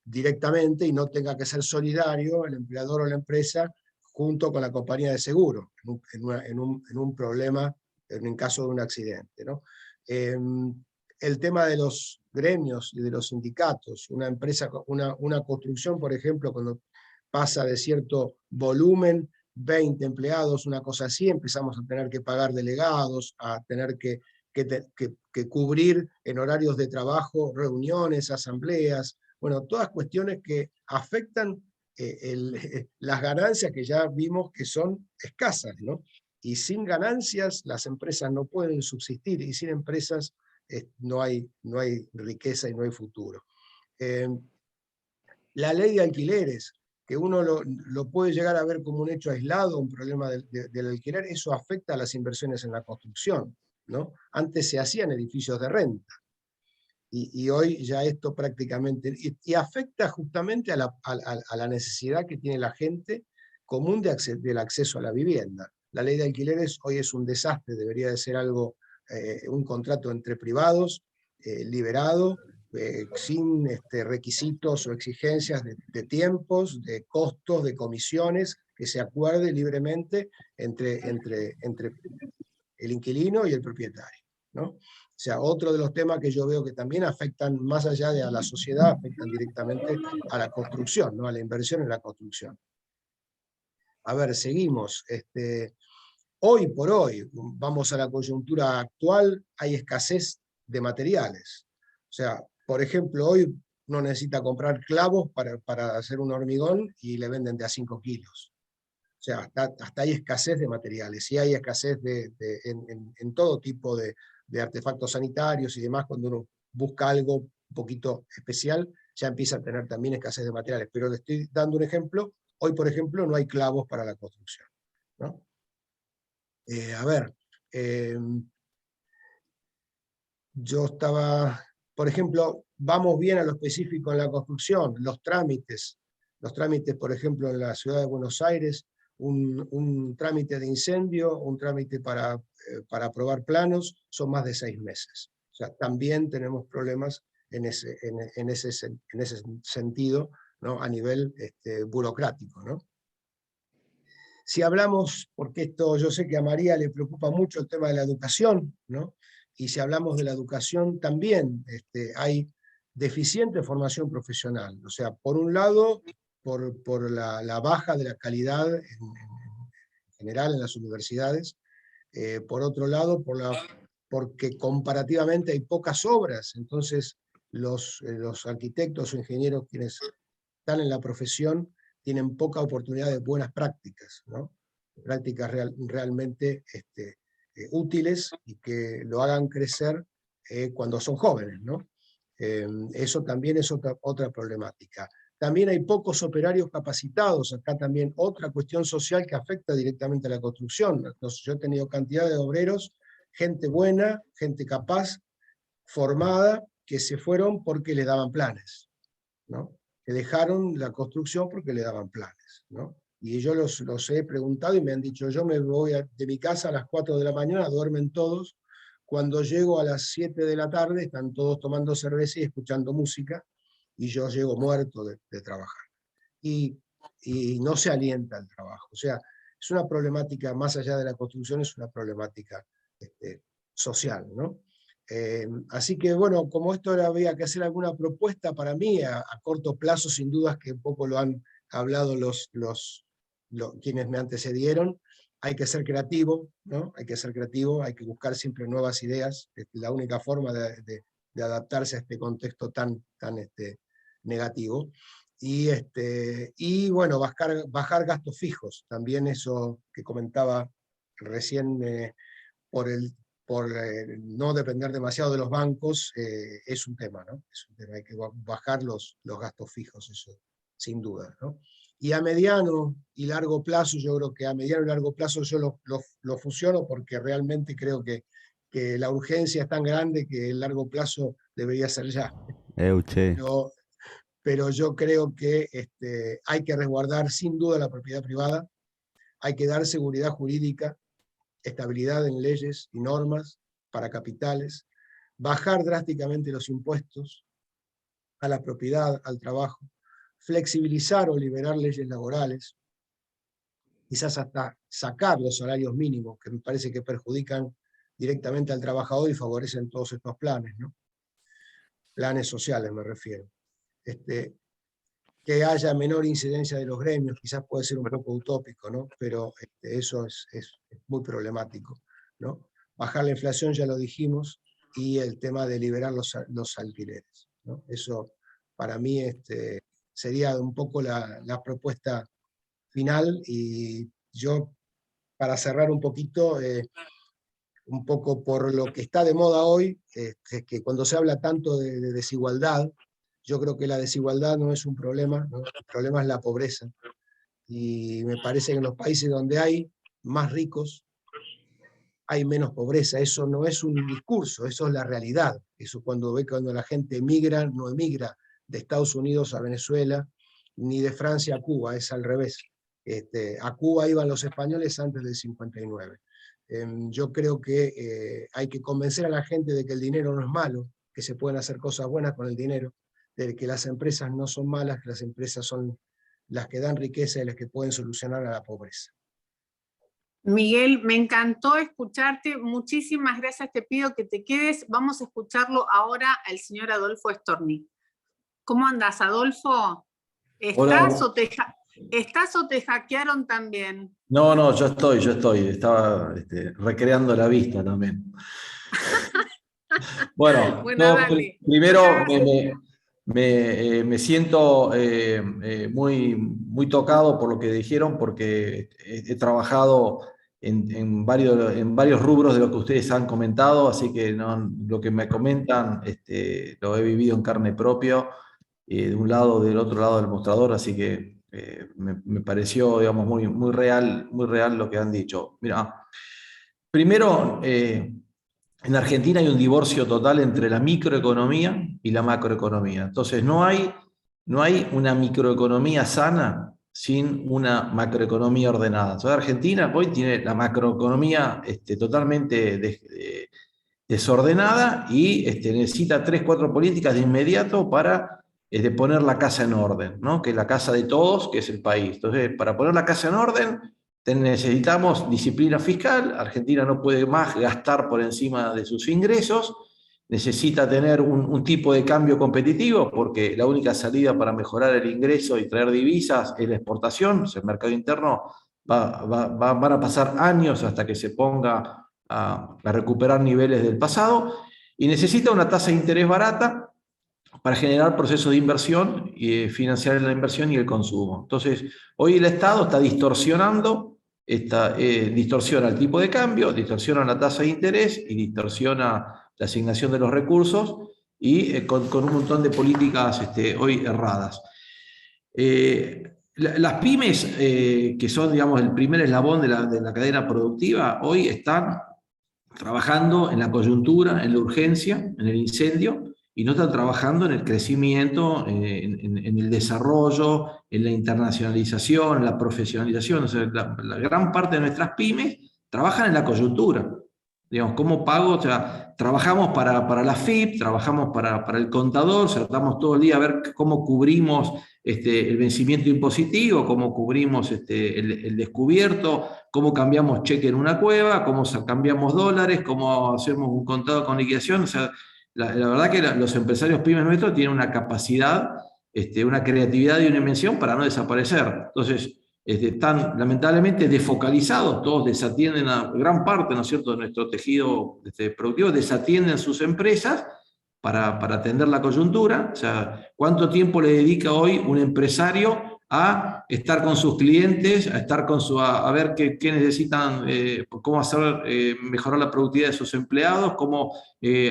Speaker 4: directamente, y no tenga que ser solidario el empleador o la empresa junto con la compañía de seguro, en un problema, en caso de un accidente, ¿no? El tema de los gremios y de los sindicatos, una empresa, una construcción, por ejemplo, cuando pasa de cierto volumen, 20 empleados, una cosa así, empezamos a tener que pagar delegados, a tener que cubrir en horarios de trabajo, reuniones, asambleas, bueno, todas cuestiones que afectan las ganancias que ya vimos que son escasas, ¿no? Y sin ganancias las empresas no pueden subsistir, y sin empresas no hay riqueza y no hay futuro. La ley de alquileres, que uno lo puede llegar a ver como un hecho aislado, un problema del alquiler, eso afecta a las inversiones en la construcción, ¿no? Antes se hacían edificios de renta, y hoy ya esto prácticamente, y afecta justamente a la necesidad que tiene la gente común del acceso a la vivienda. La ley de alquileres hoy es un desastre, debería de ser algo, un contrato entre privados, liberado, sin requisitos o exigencias de tiempos, de costos, de comisiones, que se acuerde libremente entre el inquilino y el propietario, ¿no? O sea, otro de los temas que yo veo que también afectan, más allá de a la sociedad, afectan directamente a la construcción, ¿no? A la inversión en la construcción. A ver, seguimos. Hoy por hoy, vamos a la coyuntura actual, hay escasez de materiales. O sea, por ejemplo, hoy uno necesita comprar clavos para hacer un hormigón y le venden de a 5 kilos. O sea, hasta hay escasez de materiales, y hay escasez en todo tipo de artefactos sanitarios y demás. Cuando uno busca algo un poquito especial, ya empieza a tener también escasez de materiales. Pero le estoy dando un ejemplo. Hoy, por ejemplo, no hay clavos para la construcción, ¿no? A ver, yo estaba, por ejemplo, vamos bien a lo específico en la construcción, los trámites, por ejemplo, en la ciudad de Buenos Aires, un trámite de incendio, un trámite para aprobar planos, son más de 6 meses. O sea, también tenemos problemas en ese sentido, ¿no? A nivel burocrático, ¿no? Si hablamos, porque esto yo sé que a María le preocupa mucho el tema de la educación, ¿no? Y si hablamos de la educación también hay deficiente formación profesional. O sea, por un lado, por la baja de la calidad en general en las universidades, por otro lado, porque comparativamente hay pocas obras, entonces los arquitectos o ingenieros quienes están en la profesión tienen poca oportunidad de buenas prácticas, ¿no? Prácticas realmente útiles y que lo hagan crecer cuando son jóvenes, ¿no? Eso también es otra problemática. También hay pocos operarios capacitados, acá también otra cuestión social que afecta directamente a la construcción. Yo he tenido cantidad de obreros, gente buena, gente capaz, formada, que se fueron porque les daban planes, ¿no? Que dejaron la construcción porque le daban planes, ¿no? Y yo los he preguntado y me han dicho, yo me voy de mi casa a las 4 de la mañana, duermen todos, cuando llego a las 7 de la tarde están todos tomando cerveza y escuchando música, y yo llego muerto de trabajar. Y no se alienta el trabajo. O sea, es una problemática, más allá de la construcción, es una problemática social, ¿no? Así que bueno, como esto había que hacer alguna propuesta para mí a corto plazo, sin dudas que un poco lo han hablado quienes me antecedieron, hay que ser creativo, ¿no? Hay que ser creativo, hay que buscar siempre nuevas ideas, es la única forma de adaptarse a este contexto tan negativo. Y bueno, bajar gastos fijos, también eso que comentaba recién, por no depender demasiado de los bancos, es un tema, ¿no? Es un tema, hay que bajar los gastos fijos, eso sin duda, ¿no? Y a mediano y largo plazo, yo creo que a mediano y largo plazo yo lo fusiono porque realmente creo que la urgencia es tan grande que el largo plazo debería ser ya. Pero yo creo que hay que resguardar sin duda la propiedad privada, hay que dar seguridad jurídica, estabilidad en leyes y normas para capitales, bajar drásticamente los impuestos a la propiedad, al trabajo, flexibilizar o liberar leyes laborales, quizás hasta sacar los salarios mínimos, que me parece que perjudican directamente al trabajador y favorecen todos estos planes, ¿no? Planes sociales me refiero. Que haya menor incidencia de los gremios, quizás puede ser un poco utópico, ¿no? Pero eso es muy problemático, ¿no? Bajar la inflación, ya lo dijimos, y el tema de liberar los alquileres, ¿no? Eso para mí sería un poco la propuesta final, y yo, para cerrar un poquito, un poco por lo que está de moda hoy, es que cuando se habla tanto de desigualdad, yo creo que la desigualdad no es un problema, ¿no? El problema es la pobreza. Y me parece que en los países donde hay más ricos, hay menos pobreza. Eso no es un discurso, eso es la realidad. Eso cuando la gente emigra, no emigra de Estados Unidos a Venezuela, ni de Francia a Cuba, es al revés. A Cuba iban los españoles antes del 59. Yo creo que hay que convencer a la gente de que el dinero no es malo, que se pueden hacer cosas buenas con el dinero, de que las empresas no son malas, que las empresas son las que dan riqueza y las que pueden solucionar a la pobreza.
Speaker 1: Miguel, me encantó escucharte, muchísimas gracias, te pido que te quedes, vamos a escucharlo ahora al señor Adolfo Storni. ¿Cómo andás, Adolfo? ¿Estás o te hackearon también?
Speaker 6: No, yo estoy, estaba recreando la vista también. Bueno,
Speaker 1: dale.
Speaker 6: Primero me siento muy tocado por lo que dijeron, porque he trabajado en varios rubros de lo que ustedes han comentado, así que lo que me comentan lo he vivido en carne propia, de un lado, del otro lado del mostrador, así que me pareció, digamos, muy real lo que han dicho. Mira, primero, en Argentina hay un divorcio total entre la microeconomía y la macroeconomía. Entonces no hay una microeconomía sana sin una macroeconomía ordenada. Entonces Argentina hoy tiene la macroeconomía totalmente desordenada y necesita 3 o 4 políticas de inmediato para poner la casa en orden, ¿no? Que es la casa de todos, que es el país. Entonces, para poner la casa en orden, necesitamos disciplina fiscal. Argentina no puede más gastar por encima de sus ingresos, necesita tener un tipo de cambio competitivo, porque la única salida para mejorar el ingreso y traer divisas es la exportación. O sea, el mercado interno van a pasar años hasta que se ponga a recuperar niveles del pasado, y necesita una tasa de interés barata para generar procesos de inversión y financiar la inversión y el consumo. Entonces, hoy el Estado está distorsionando, distorsiona el tipo de cambio, distorsiona la tasa de interés y distorsiona la asignación de los recursos, y con un montón de políticas hoy erradas. Las pymes, que son, digamos, el primer eslabón de la cadena productiva, hoy están trabajando en la coyuntura, en la urgencia, en el incendio, y no están trabajando en el crecimiento, en el desarrollo, en la internacionalización, en la profesionalización. O sea, la gran parte de nuestras pymes trabajan en la coyuntura. Digamos, ¿cómo pago? O sea, trabajamos para la FIP, trabajamos para el contador, o sea, estamos todo el día a ver cómo cubrimos el vencimiento impositivo, cómo cubrimos el descubierto, cómo cambiamos cheque en una cueva, cómo cambiamos dólares, cómo hacemos un contado con liquidación. O sea, la verdad que los empresarios pymes nuestros tienen una capacidad, una creatividad y una invención para no desaparecer. Entonces, están lamentablemente desfocalizados, todos desatienden a gran parte, ¿no es cierto?, de nuestro tejido productivo, desatienden sus empresas para atender la coyuntura. O sea, ¿cuánto tiempo le dedica hoy un empresario a estar con sus clientes, a estar con a ver qué necesitan, cómo hacer mejorar la productividad de sus empleados, cómo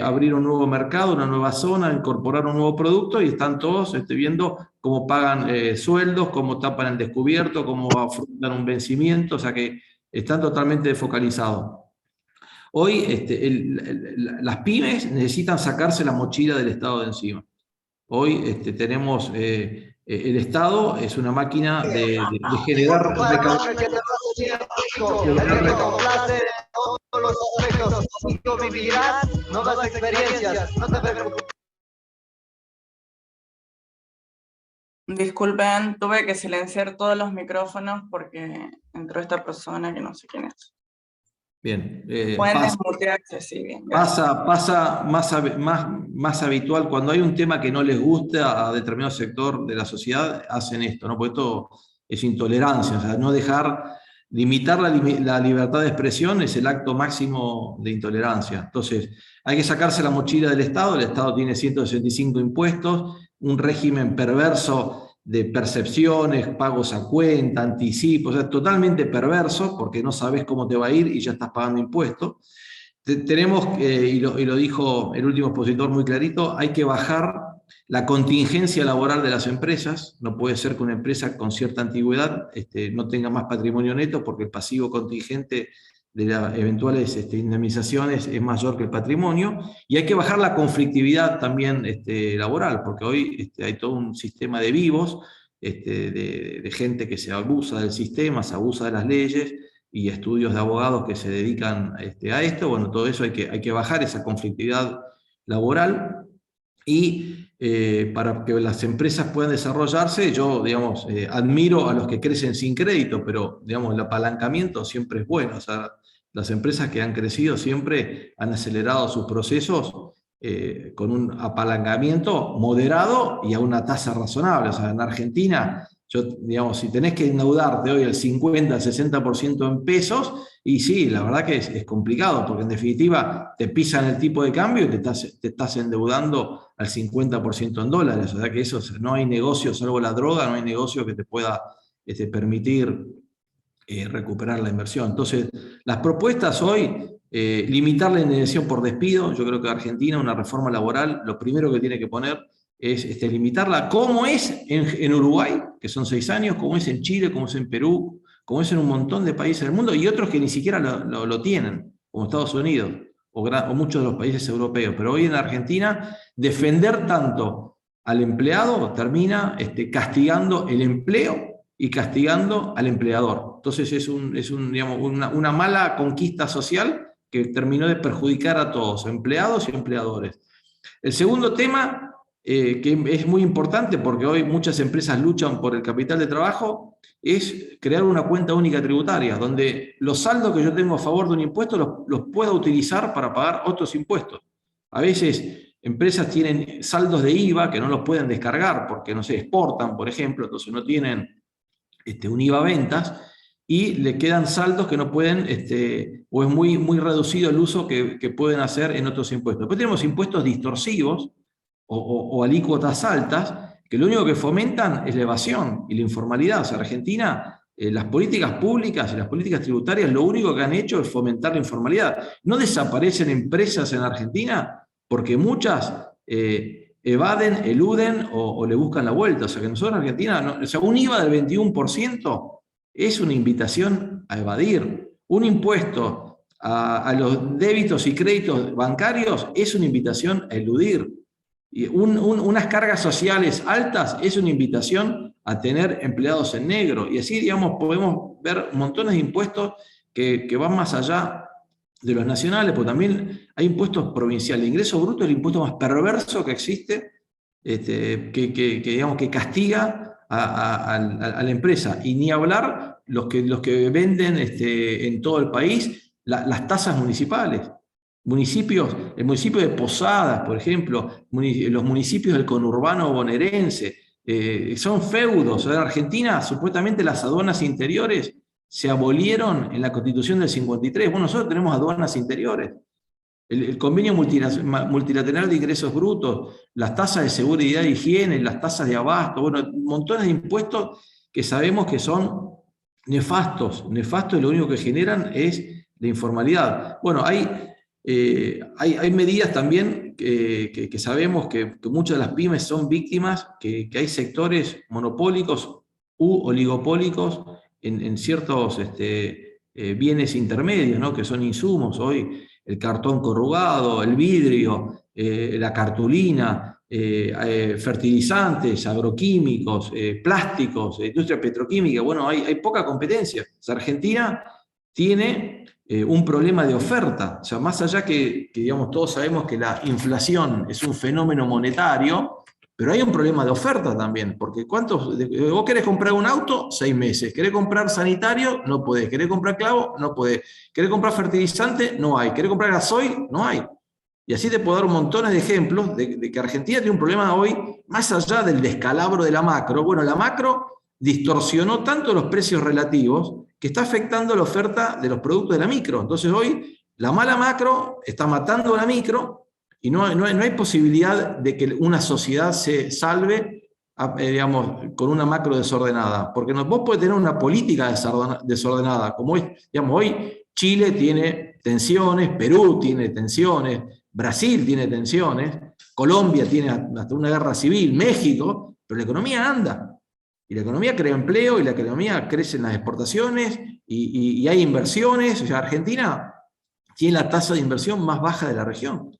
Speaker 6: abrir un nuevo mercado, una nueva zona, incorporar un nuevo producto, y están todos viendo cómo pagan sueldos, cómo tapan el descubierto, cómo afrontan un vencimiento, o sea que están totalmente focalizados. Hoy las pymes necesitan sacarse la mochila del Estado de encima. Hoy tenemos, el Estado es una máquina de generar recaudación.
Speaker 7: Disculpen, tuve que silenciar todos los micrófonos porque entró esta persona que no sé quién es.
Speaker 6: Bien.
Speaker 7: Pueden desmutearse, sí, bien.
Speaker 6: Pasa más habitual cuando hay un tema que no les gusta a determinado sector de la sociedad, hacen esto, ¿no? Porque esto es intolerancia, o sea, no limitar la libertad de expresión es el acto máximo de intolerancia. Entonces, hay que sacarse la mochila del Estado. El Estado tiene 165 impuestos, un régimen perverso de percepciones, pagos a cuenta, anticipos, o sea, totalmente perverso, porque no sabes cómo te va a ir y ya estás pagando impuestos. Tenemos, y lo dijo el último expositor muy clarito, hay que bajar la contingencia laboral de las empresas. No puede ser que una empresa con cierta antigüedad no tenga más patrimonio neto, porque el pasivo contingente de las eventuales indemnizaciones es mayor que el patrimonio, y hay que bajar la conflictividad también laboral, porque hoy hay todo un sistema de vivos, de gente que se abusa del sistema, se abusa de las leyes, y estudios de abogados que se dedican a esto. Bueno, todo eso hay que bajar esa conflictividad laboral, y para que las empresas puedan desarrollarse, yo, digamos, admiro a los que crecen sin crédito, pero, digamos, el apalancamiento siempre es bueno. O sea, las empresas que han crecido siempre han acelerado sus procesos con un apalancamiento moderado y a una tasa razonable. O sea, en Argentina, digamos, si tenés que endeudarte hoy el 50, el 60% en pesos, y sí, la verdad que es complicado, porque en definitiva te pisan el tipo de cambio y te estás endeudando al 50% en dólares. O sea que eso, no hay negocio, salvo la droga, no hay negocio que te pueda permitir recuperar la inversión. Entonces, las propuestas hoy, limitar la indemnización por despido. Yo creo que Argentina, una reforma laboral, lo primero que tiene que poner es limitarla, como es en Uruguay, que son 6 años, como es en Chile, como es en Perú, como es en un montón de países del mundo, y otros que ni siquiera lo tienen, como Estados Unidos, o muchos de los países europeos. Pero hoy en Argentina, defender tanto al empleado termina castigando el empleo y castigando al empleador. Entonces es digamos, una mala conquista social que terminó de perjudicar a todos, empleados y empleadores. El segundo tema, que es muy importante porque hoy muchas empresas luchan por el capital de trabajo, es crear una cuenta única tributaria, donde los saldos que yo tengo a favor de un impuesto los pueda utilizar para pagar otros impuestos. A veces empresas tienen saldos de IVA que no los pueden descargar porque, no sé, exportan, por ejemplo, entonces no tienen un IVA a ventas, y le quedan saldos que no pueden, o es muy, muy reducido el uso que pueden hacer en otros impuestos. Después tenemos impuestos distorsivos o alícuotas altas, que lo único que fomentan es la evasión y la informalidad. O sea, Argentina, las políticas públicas y las políticas tributarias lo único que han hecho es fomentar la informalidad. No desaparecen empresas en Argentina porque muchas evaden, eluden o le buscan la vuelta. O sea, que nosotros en Argentina, o sea, un IVA del 21% es una invitación a evadir. Un impuesto a los débitos y créditos bancarios es una invitación a eludir. Y unas cargas sociales altas es una invitación a tener empleados en negro. Y así, digamos, podemos ver montones de impuestos que van más allá de los nacionales, porque también hay impuestos provinciales. El ingreso bruto es el impuesto más perverso que existe, digamos, que castiga a la empresa. Y ni hablar los que venden en todo el país las tasas municipales. El municipio de Posadas, por ejemplo, los municipios del conurbano bonaerense, son feudos. En Argentina, supuestamente las aduanas interiores se abolieron en la Constitución del 53. Bueno, nosotros tenemos aduanas interiores. El convenio multilateral de ingresos brutos, las tasas de seguridad e higiene, las tasas de abasto, bueno, montones de impuestos que sabemos que son nefastos, y lo único que generan es la informalidad. Bueno, hay medidas también que sabemos que muchas de las pymes son víctimas, que hay sectores monopólicos u oligopólicos en ciertos bienes intermedios, ¿no? Que son insumos. Hoy el cartón corrugado, el vidrio, la cartulina, fertilizantes, agroquímicos, plásticos, industria petroquímica. Bueno, hay poca competencia. O sea, Argentina tiene un problema de oferta. O sea, más allá que digamos, todos sabemos que la inflación es un fenómeno monetario, pero hay un problema de oferta también, porque vos querés comprar un auto, 6 meses, querés comprar sanitario, no podés, querés comprar clavo, no podés, querés comprar fertilizante, no hay, querés comprar gasoil, no hay. Y así te puedo dar montones de ejemplos de que Argentina tiene un problema hoy, más allá del descalabro de la macro. Bueno, la macro distorsionó tanto los precios relativos que está afectando la oferta de los productos de la micro. Entonces hoy la mala macro está matando a la micro y no hay posibilidad de que una sociedad se salve digamos, con una macro desordenada. Porque vos podés tener una política desordenada, como hoy Chile tiene tensiones, Perú tiene tensiones, Brasil tiene tensiones, Colombia tiene hasta una guerra civil, México, pero la economía anda. Y la economía crea empleo, y la economía crece en las exportaciones, y hay inversiones. O sea, Argentina tiene la tasa de inversión más baja de la región.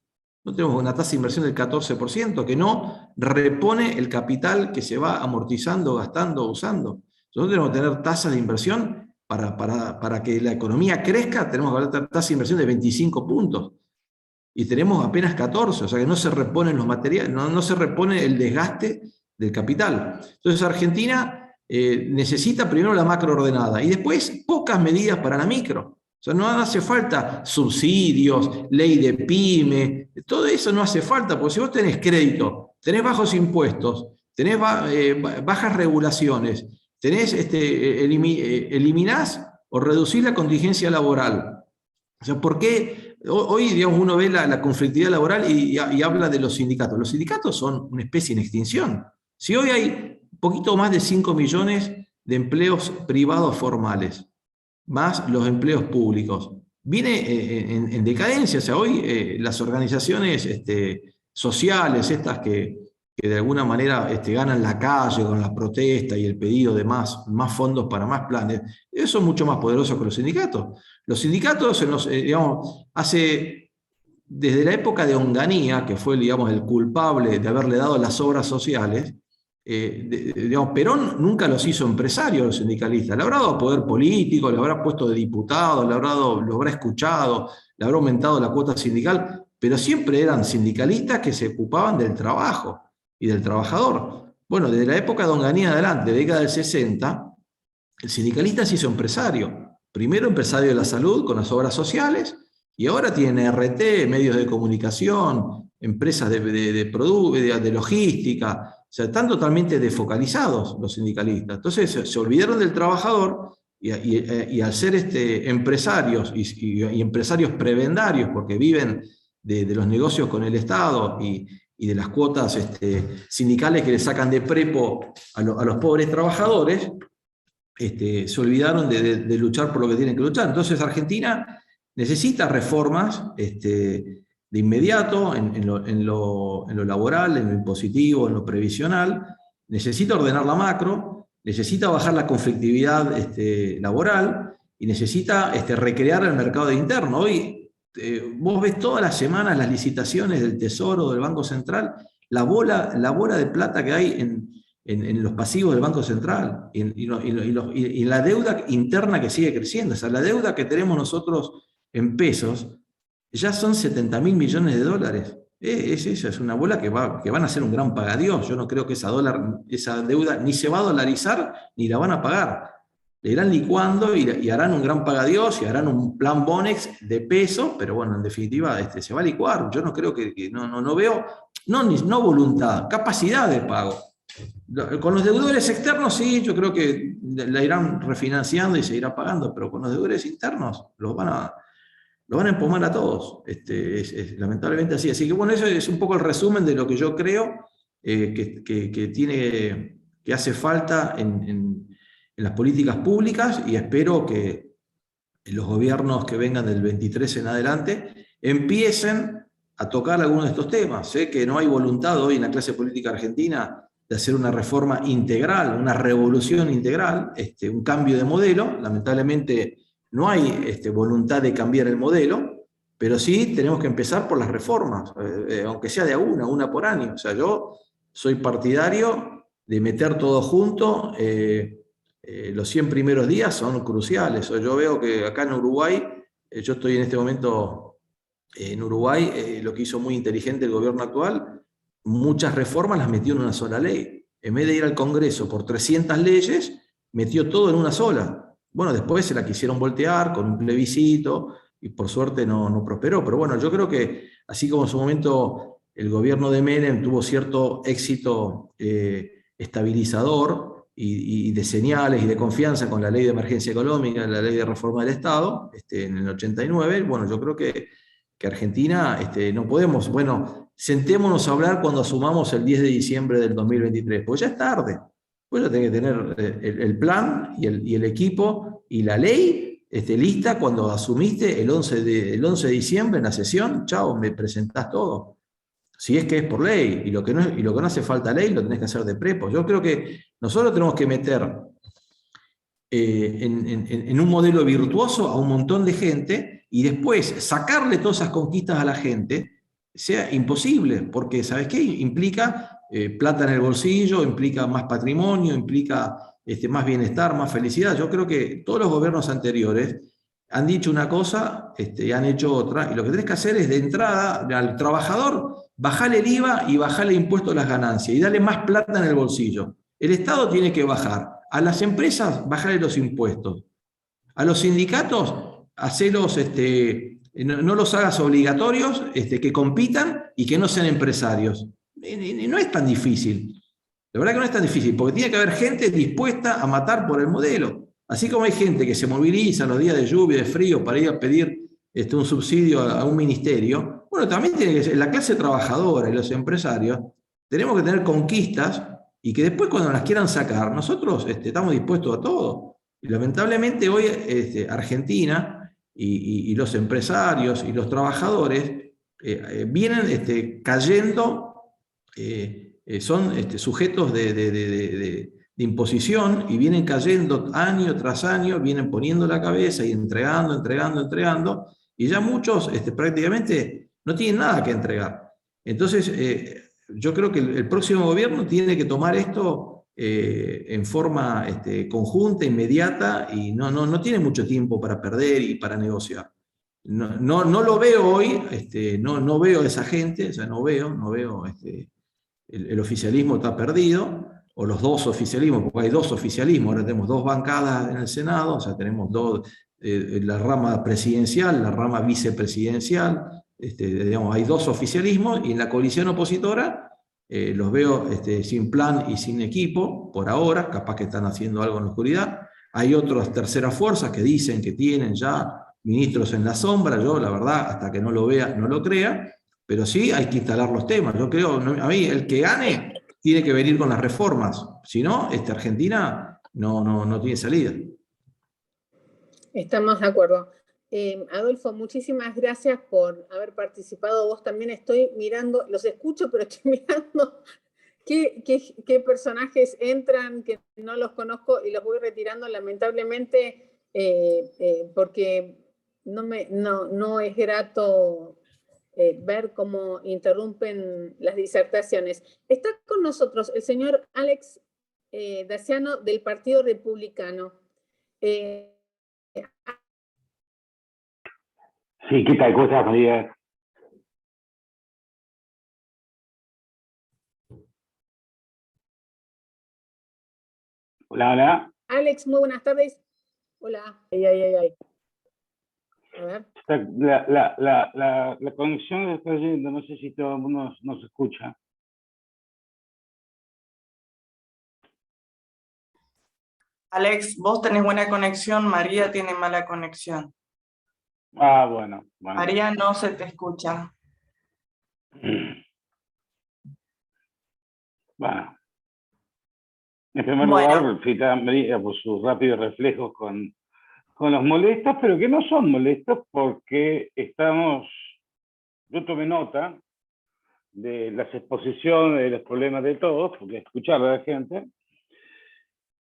Speaker 6: No tenemos una tasa de inversión del 14%, que no repone el capital que se va amortizando, gastando, usando. Nosotros tenemos que tener tasas de inversión para que la economía crezca. Tenemos que tener tasas de inversión de 25 puntos. Y tenemos apenas 14, o sea que no se reponen los materiales, no se repone el desgaste del capital. Entonces Argentina necesita primero la macro ordenada y después pocas medidas para la micro. O sea, no hace falta subsidios, ley de pyme, todo eso no hace falta, porque si vos tenés crédito, tenés bajos impuestos, tenés bajas regulaciones, eliminás o reducís la contingencia laboral. O sea, ¿por qué? Hoy, digamos, uno ve la conflictividad laboral y habla de los sindicatos. Los sindicatos son una especie en extinción. Si hoy hay un poquito más de 5 millones de empleos privados formales, más los empleos públicos, viene en decadencia. O sea, hoy las organizaciones sociales, estas que de alguna manera ganan la calle con la protesta y el pedido de más fondos para más planes, ellos son mucho más poderosos que los sindicatos. Los sindicatos, digamos, desde la época de Onganía, que fue, digamos, el culpable de haberle dado las obras sociales, digamos, Perón nunca los hizo empresarios, los sindicalistas. Le habrá dado poder político, le habrá puesto de diputado, lo habrá escuchado, le habrá aumentado la cuota sindical, pero siempre eran sindicalistas que se ocupaban del trabajo y del trabajador. Bueno, desde la época de Onganía adelante, década del 60, el sindicalista se hizo empresario. Primero empresario de la salud con las obras sociales, y ahora tiene RT, medios de comunicación, empresas de logística. O sea, están totalmente desfocalizados los sindicalistas. Entonces se olvidaron del trabajador y al ser empresarios y empresarios prebendarios, porque viven de los negocios con el Estado y de las cuotas sindicales que le sacan de prepo a los pobres trabajadores, se olvidaron de luchar por lo que tienen que luchar. Entonces Argentina necesita reformas de inmediato en lo laboral, en lo impositivo, en lo previsional. Necesita ordenar la macro, necesita bajar la conflictividad laboral y necesita recrear el mercado interno. Hoy vos ves todas las semanas las licitaciones del Tesoro, del Banco Central, la bola de plata que hay en los pasivos del Banco Central y la deuda interna que sigue creciendo. O sea, la deuda que tenemos nosotros en pesos ya son 70.000 millones de dólares. Esa es una bola que van a ser un gran pagadiós. Yo no creo que esa deuda ni se va a dolarizar ni la van a pagar. Le irán licuando y harán un gran pagadiós y harán un plan Bonex de peso, pero bueno, en definitiva se va a licuar. Yo no creo no veo, no voluntad, capacidad de pago. Con los deudores externos sí, yo creo que la irán refinanciando y se irá pagando, pero con los deudores internos los van a empomar a todos. Lamentablemente así. Así que bueno, eso es un poco el resumen de lo que yo creo que hace falta las políticas públicas y espero que los gobiernos que vengan del 23 en adelante empiecen a tocar algunos de estos temas. Sé que no hay voluntad hoy en la clase política argentina de hacer una reforma integral, una revolución integral, un cambio de modelo. Lamentablemente no hay voluntad de cambiar el modelo, pero sí tenemos que empezar por las reformas, aunque sea de una por año. O sea, yo soy partidario de meter todo junto. Los 100 primeros días son cruciales. Yo veo que acá en Uruguay, yo estoy en este momento en Uruguay, lo que hizo muy inteligente el gobierno actual, muchas reformas las metió en una sola ley. En vez de ir al Congreso por 300 leyes, metió todo en una sola. Bueno, después se la quisieron voltear con un plebiscito y por suerte no prosperó. Pero bueno, yo creo que así como en su momento el gobierno de Menem tuvo cierto éxito estabilizador, y de señales y de confianza con la ley de emergencia económica, la ley de reforma del Estado, en el 89, bueno, yo creo que Argentina no podemos, bueno, sentémonos a hablar cuando asumamos el 10 de diciembre del 2023, pues ya es tarde, pues ya tenés que tener el plan y el equipo y la ley lista cuando asumiste el 11 de diciembre en la sesión, chao, me presentás todo. Si es que es por ley, y lo que no hace falta ley, lo tenés que hacer de prepo. Yo creo que nosotros tenemos que meter en un modelo virtuoso a un montón de gente y después sacarle todas esas conquistas a la gente sea imposible, porque ¿sabes qué? Implica plata en el bolsillo, implica más patrimonio, implica más bienestar, más felicidad. Yo creo que todos los gobiernos anteriores han dicho una cosa y han hecho otra, y lo que tenés que hacer es de entrada al trabajador, bajarle el IVA y bajarle impuestos a las ganancias y darle más plata en el bolsillo. El Estado tiene que bajar. A las empresas, bajarle los impuestos. A los sindicatos, hacerlos, no los hagas obligatorios, que compitan y que no sean empresarios. No es tan difícil. La verdad que no es tan difícil, porque tiene que haber gente dispuesta a matar por el modelo. Así como hay gente que se moviliza en los días de lluvia, de frío, para ir a pedir un subsidio a un ministerio, bueno, también tiene que ser la clase trabajadora y los empresarios, tenemos que tener conquistas y que después cuando las quieran sacar, nosotros estamos dispuestos a todo. Y lamentablemente hoy Argentina y los empresarios y los trabajadores vienen cayendo, son sujetos de imposición y vienen cayendo año tras año, vienen poniendo la cabeza y entregando, y ya muchos prácticamente no tienen nada que entregar. Entonces, yo creo que el próximo gobierno tiene que tomar esto en forma conjunta, inmediata, y no tiene mucho tiempo para perder y para negociar. No lo veo hoy, no veo a esa gente, o sea, no veo el oficialismo está perdido, o los dos oficialismos, porque hay dos oficialismos, ahora tenemos dos bancadas en el Senado, o sea, tenemos la rama presidencial, la rama vicepresidencial, digamos, hay dos oficialismos, y en la coalición opositora los veo sin plan y sin equipo, por ahora, capaz que están haciendo algo en la oscuridad. Hay otras terceras fuerzas que dicen que tienen ya ministros en la sombra, yo la verdad, hasta que no lo vea, no lo crea, pero sí hay que instalar los temas. Yo creo, a mí, el que gane tiene que venir con las reformas, si no, Argentina no tiene salida.
Speaker 1: Estamos de acuerdo. Adolfo, muchísimas gracias por haber participado. Vos también estoy mirando, los escucho, pero estoy mirando qué personajes entran, que no los conozco y los voy retirando lamentablemente porque no es grato ver cómo interrumpen las disertaciones. Está con nosotros el señor Alex Daciano del Partido Republicano.
Speaker 8: Sí, ¿qué tal? ¿Cómo estás, María? Hola, hola.
Speaker 1: Alex, muy buenas tardes. Hola. Ay. A ver.
Speaker 8: La conexión está yendo, no sé si todo el mundo nos escucha.
Speaker 7: Alex, vos tenés buena conexión, María tiene mala conexión.
Speaker 8: Ah, bueno.
Speaker 7: María, no se te escucha.
Speaker 8: Bueno. En primer
Speaker 7: Bueno.
Speaker 8: lugar, felicitar a María por sus rápidos reflejos con los molestos, pero que no son molestos porque yo tomé nota de las exposiciones, de los problemas de todos, porque escuchar a la gente,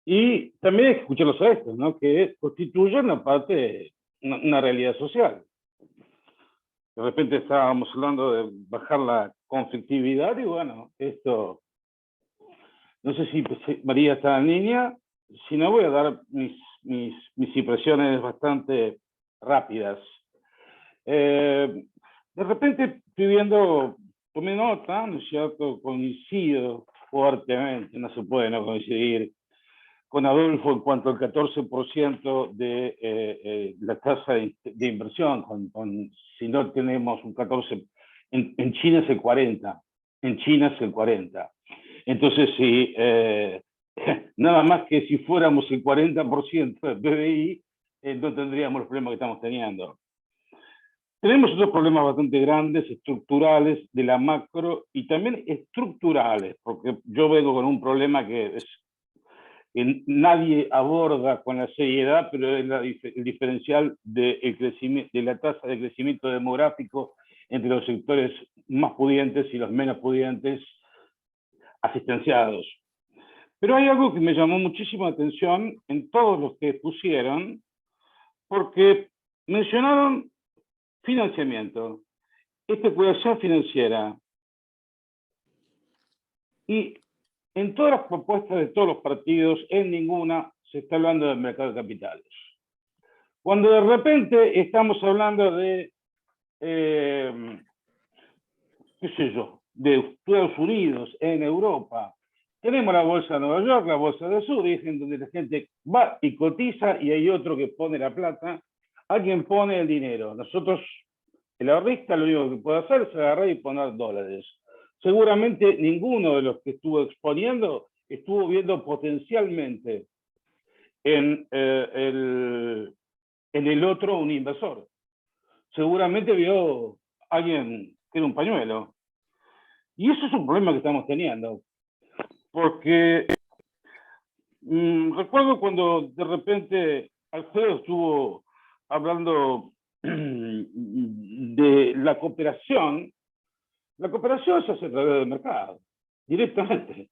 Speaker 8: y también hay que escucharlos a estos, ¿no? Que constituyen una parte, una realidad social. De repente estábamos hablando de bajar la conflictividad y bueno, esto, no sé si María está en línea, si no voy a dar mis impresiones bastante rápidas. De repente estoy viendo, tomé nota, ¿no es cierto? Coincido fuertemente, no se puede no coincidir con Adolfo en cuanto al 14% de la tasa de inversión, si no tenemos un 14%, en China es el 40%, en China es el 40%. Entonces, si, nada más que si fuéramos el 40% del PBI, no tendríamos los problemas que estamos teniendo. Tenemos otros problemas bastante grandes, estructurales, de la macro, y también estructurales, porque yo vengo con un problema que nadie aborda con la seriedad, pero es el diferencial de la tasa de crecimiento demográfico entre los sectores más pudientes y los menos pudientes asistenciados. Pero hay algo que me llamó muchísimo la atención en todos los que pusieron, porque mencionaron financiamiento, especulación financiera, y en todas las propuestas de todos los partidos, en ninguna se está hablando del mercado de capitales. Cuando de repente estamos hablando de, qué sé yo, de Estados Unidos, en Europa, tenemos la bolsa de Nueva York, la bolsa de Zurich, en donde la gente va y cotiza y hay otro que pone la plata, alguien pone el dinero. Nosotros, el ahorrista, lo único que puede hacer es agarrar y poner dólares. Seguramente ninguno de los que estuvo exponiendo estuvo viendo potencialmente en el otro un inversor. Seguramente vio a alguien que era un pañuelo. Y eso es un problema que estamos teniendo. Porque recuerdo cuando de repente Alfredo estuvo hablando de la cooperación. La cooperación se hace a través del mercado, directamente.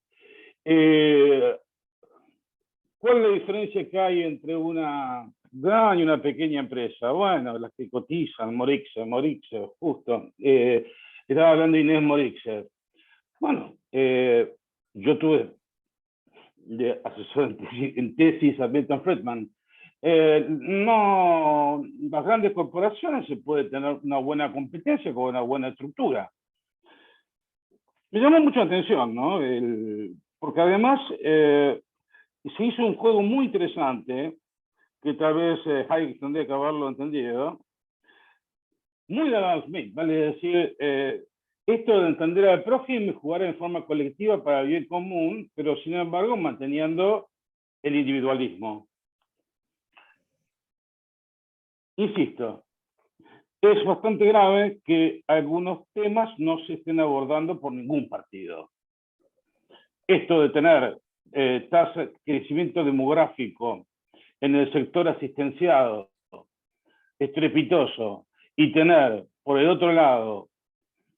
Speaker 8: ¿Cuál es la diferencia que hay entre una gran y una pequeña empresa? Bueno, las que cotizan, Morixer, justo. Estaba hablando de Inés Morixer. Bueno, yo tuve de asesor en tesis a Milton Friedman. No, las grandes corporaciones se puede tener una buena competencia con una buena estructura. Me llamó mucho la atención, ¿no? Porque además se hizo un juego muy interesante, que tal vez Hayek tendría que haberlo entendido, muy de Adam Smith, vale decir, esto de entender al prójimo y jugar en forma colectiva para el bien común, pero sin embargo manteniendo el individualismo. Insisto, es bastante grave que algunos temas no se estén abordando por ningún partido. Esto de tener tasa de crecimiento demográfico en el sector asistenciado estrepitoso y tener, por el otro lado,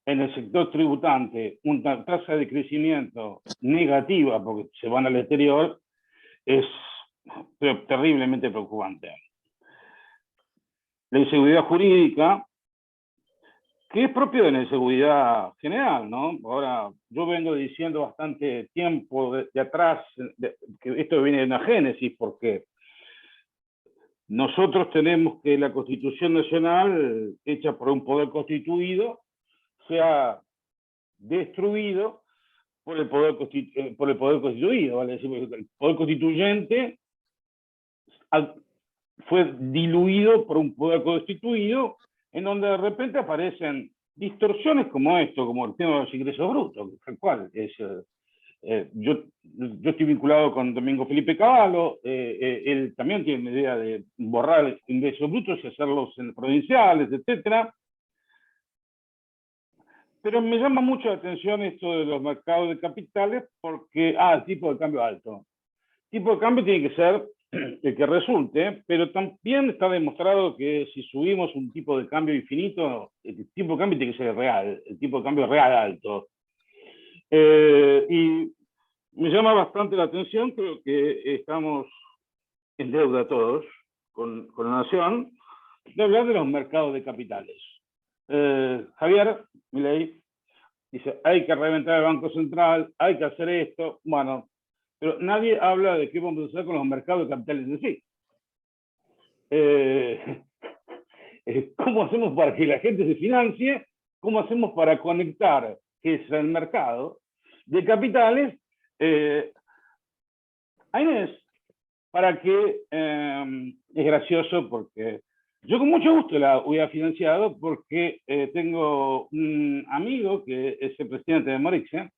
Speaker 8: en el sector tributante, una tasa de crecimiento negativa porque se van al exterior, es terriblemente preocupante. La inseguridad jurídica, que es propio de la inseguridad general, ¿no? Ahora, yo vengo diciendo bastante tiempo de atrás que esto viene de una génesis, porque nosotros tenemos que la Constitución Nacional, hecha por un poder constituido, sea destruido por el poder constituido, ¿vale? El poder constituyente fue diluido por un poder constituido, en donde de repente aparecen distorsiones como esto, como el tema de los ingresos brutos, tal cual. Yo estoy vinculado con Domingo Felipe Cavallo, él también tiene la idea de borrar ingresos brutos y hacerlos en provinciales, etc. Pero me llama mucho la atención esto de los mercados de capitales porque, el tipo de cambio alto. tipo de cambio tiene que ser el que resulte, pero también está demostrado que si subimos un tipo de cambio infinito, el tipo de cambio tiene que ser real, el tipo de cambio real alto. Y me llama bastante la atención, creo que estamos en deuda todos con la nación, de hablar de los mercados de capitales. Javier Milei dice, hay que reventar el Banco Central, hay que hacer esto, bueno, pero nadie habla de qué vamos a hacer con los mercados de capitales en sí. ¿Cómo hacemos para que la gente se financie? ¿Cómo hacemos para conectar que es el mercado de capitales a Inés? Para que, es gracioso porque yo con mucho gusto la hubiera financiado porque tengo un amigo que es el presidente de Morixia,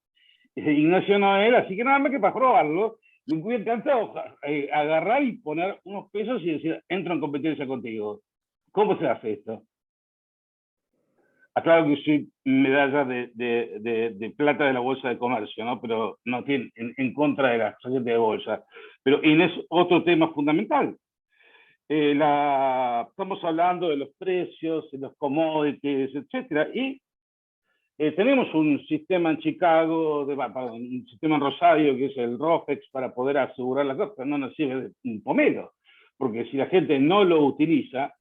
Speaker 8: Ignacio Noel, así que nada más que para probarlo, me hubiera encantado agarrar y poner unos pesos y decir, entro en competencia contigo. ¿Cómo se hace esto? Aclaro que soy medalla de plata de la Bolsa de Comercio, ¿no? Pero no tiene en contra de la sociedad de bolsa. Pero es otro tema fundamental. Estamos hablando de los precios, de los commodities, etcétera, y tenemos un sistema en Chicago, un sistema en Rosario, que es el ROFEX, para poder asegurar las cosas, pero no nos sirve de un pomelo, porque si la gente no lo utiliza,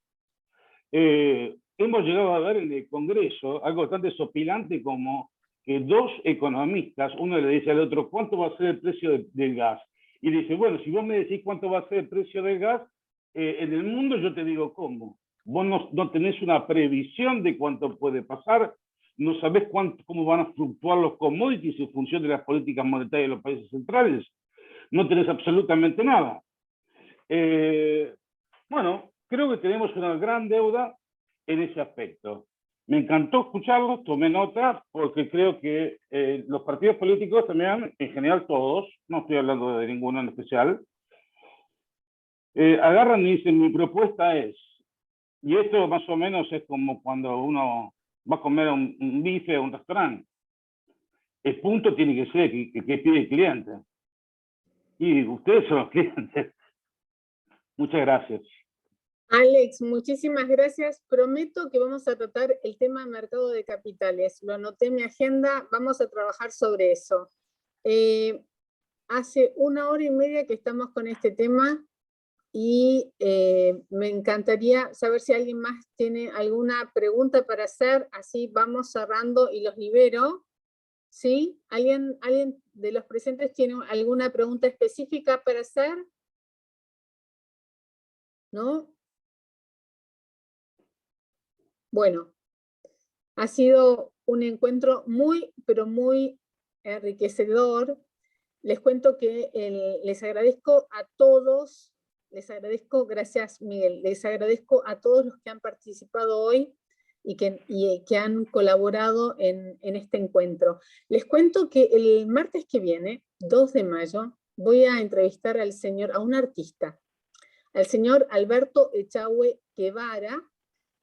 Speaker 8: hemos llegado a ver en el Congreso algo bastante sopilante como que dos economistas, uno le dice al otro, ¿cuánto va a ser el precio del gas? Y dice, bueno, si vos me decís cuánto va a ser el precio del gas, en el mundo yo te digo cómo. Vos no tenés una previsión de cuánto puede pasar, no sabés cómo van a fluctuar los commodities en función de las políticas monetarias de los países centrales, no tenés absolutamente nada. Bueno, creo que tenemos una gran deuda en ese aspecto. Me encantó escucharlos, tomé nota, porque creo que los partidos políticos también, en general todos, no estoy hablando de ninguno en especial, agarran y dicen, mi propuesta es, y esto más o menos es como cuando uno va a comer un bife a un restaurante. El punto tiene que ser que pide el cliente. Y ustedes son los clientes. Muchas gracias.
Speaker 1: Alex, muchísimas gracias. Prometo que vamos a tratar el tema de mercado de capitales. Lo anoté en mi agenda, vamos a trabajar sobre eso. Hace 1 hora y media que estamos con este tema y me encantaría saber si alguien más tiene alguna pregunta para hacer, así vamos cerrando y los libero. ¿Sí? ¿Alguien de los presentes tiene alguna pregunta específica para hacer? ¿No? Bueno, ha sido un encuentro muy, pero muy enriquecedor. Les cuento que les agradezco a todos, gracias Miguel, les agradezco a todos los que han participado hoy y que han colaborado en este encuentro. Les cuento que el martes que viene, 2 de mayo, voy a entrevistar a un artista, al señor Alberto Echagüe Guevara,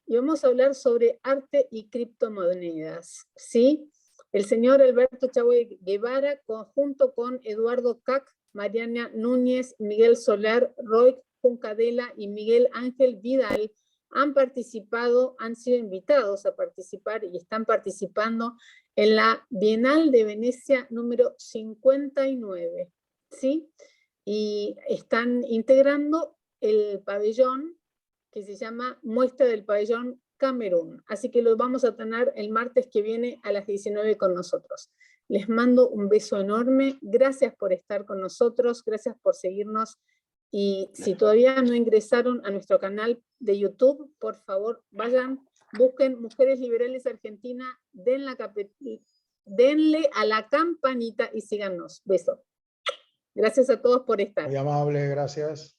Speaker 1: y vamos a hablar sobre arte y criptomonedas, ¿sí? El señor Alberto Echagüe Guevara, junto con Eduardo Cac, Mariana Núñez, Miguel Soler, Roy Juncadela y Miguel Ángel Vidal, han sido invitados a participar y están participando en la Bienal de Venecia número 59, ¿sí? Y están integrando el pabellón que se llama Muestra del Pabellón Camerún. Así que lo vamos a tener el martes que viene a las 19 con nosotros. Les mando un beso enorme. Gracias por estar con nosotros. Gracias por seguirnos. Y si todavía no ingresaron a nuestro canal de YouTube, por favor, vayan, busquen Mujeres Liberales Argentina, denle a la campanita y síganos. Beso. Gracias a todos por estar.
Speaker 3: Muy amable, gracias.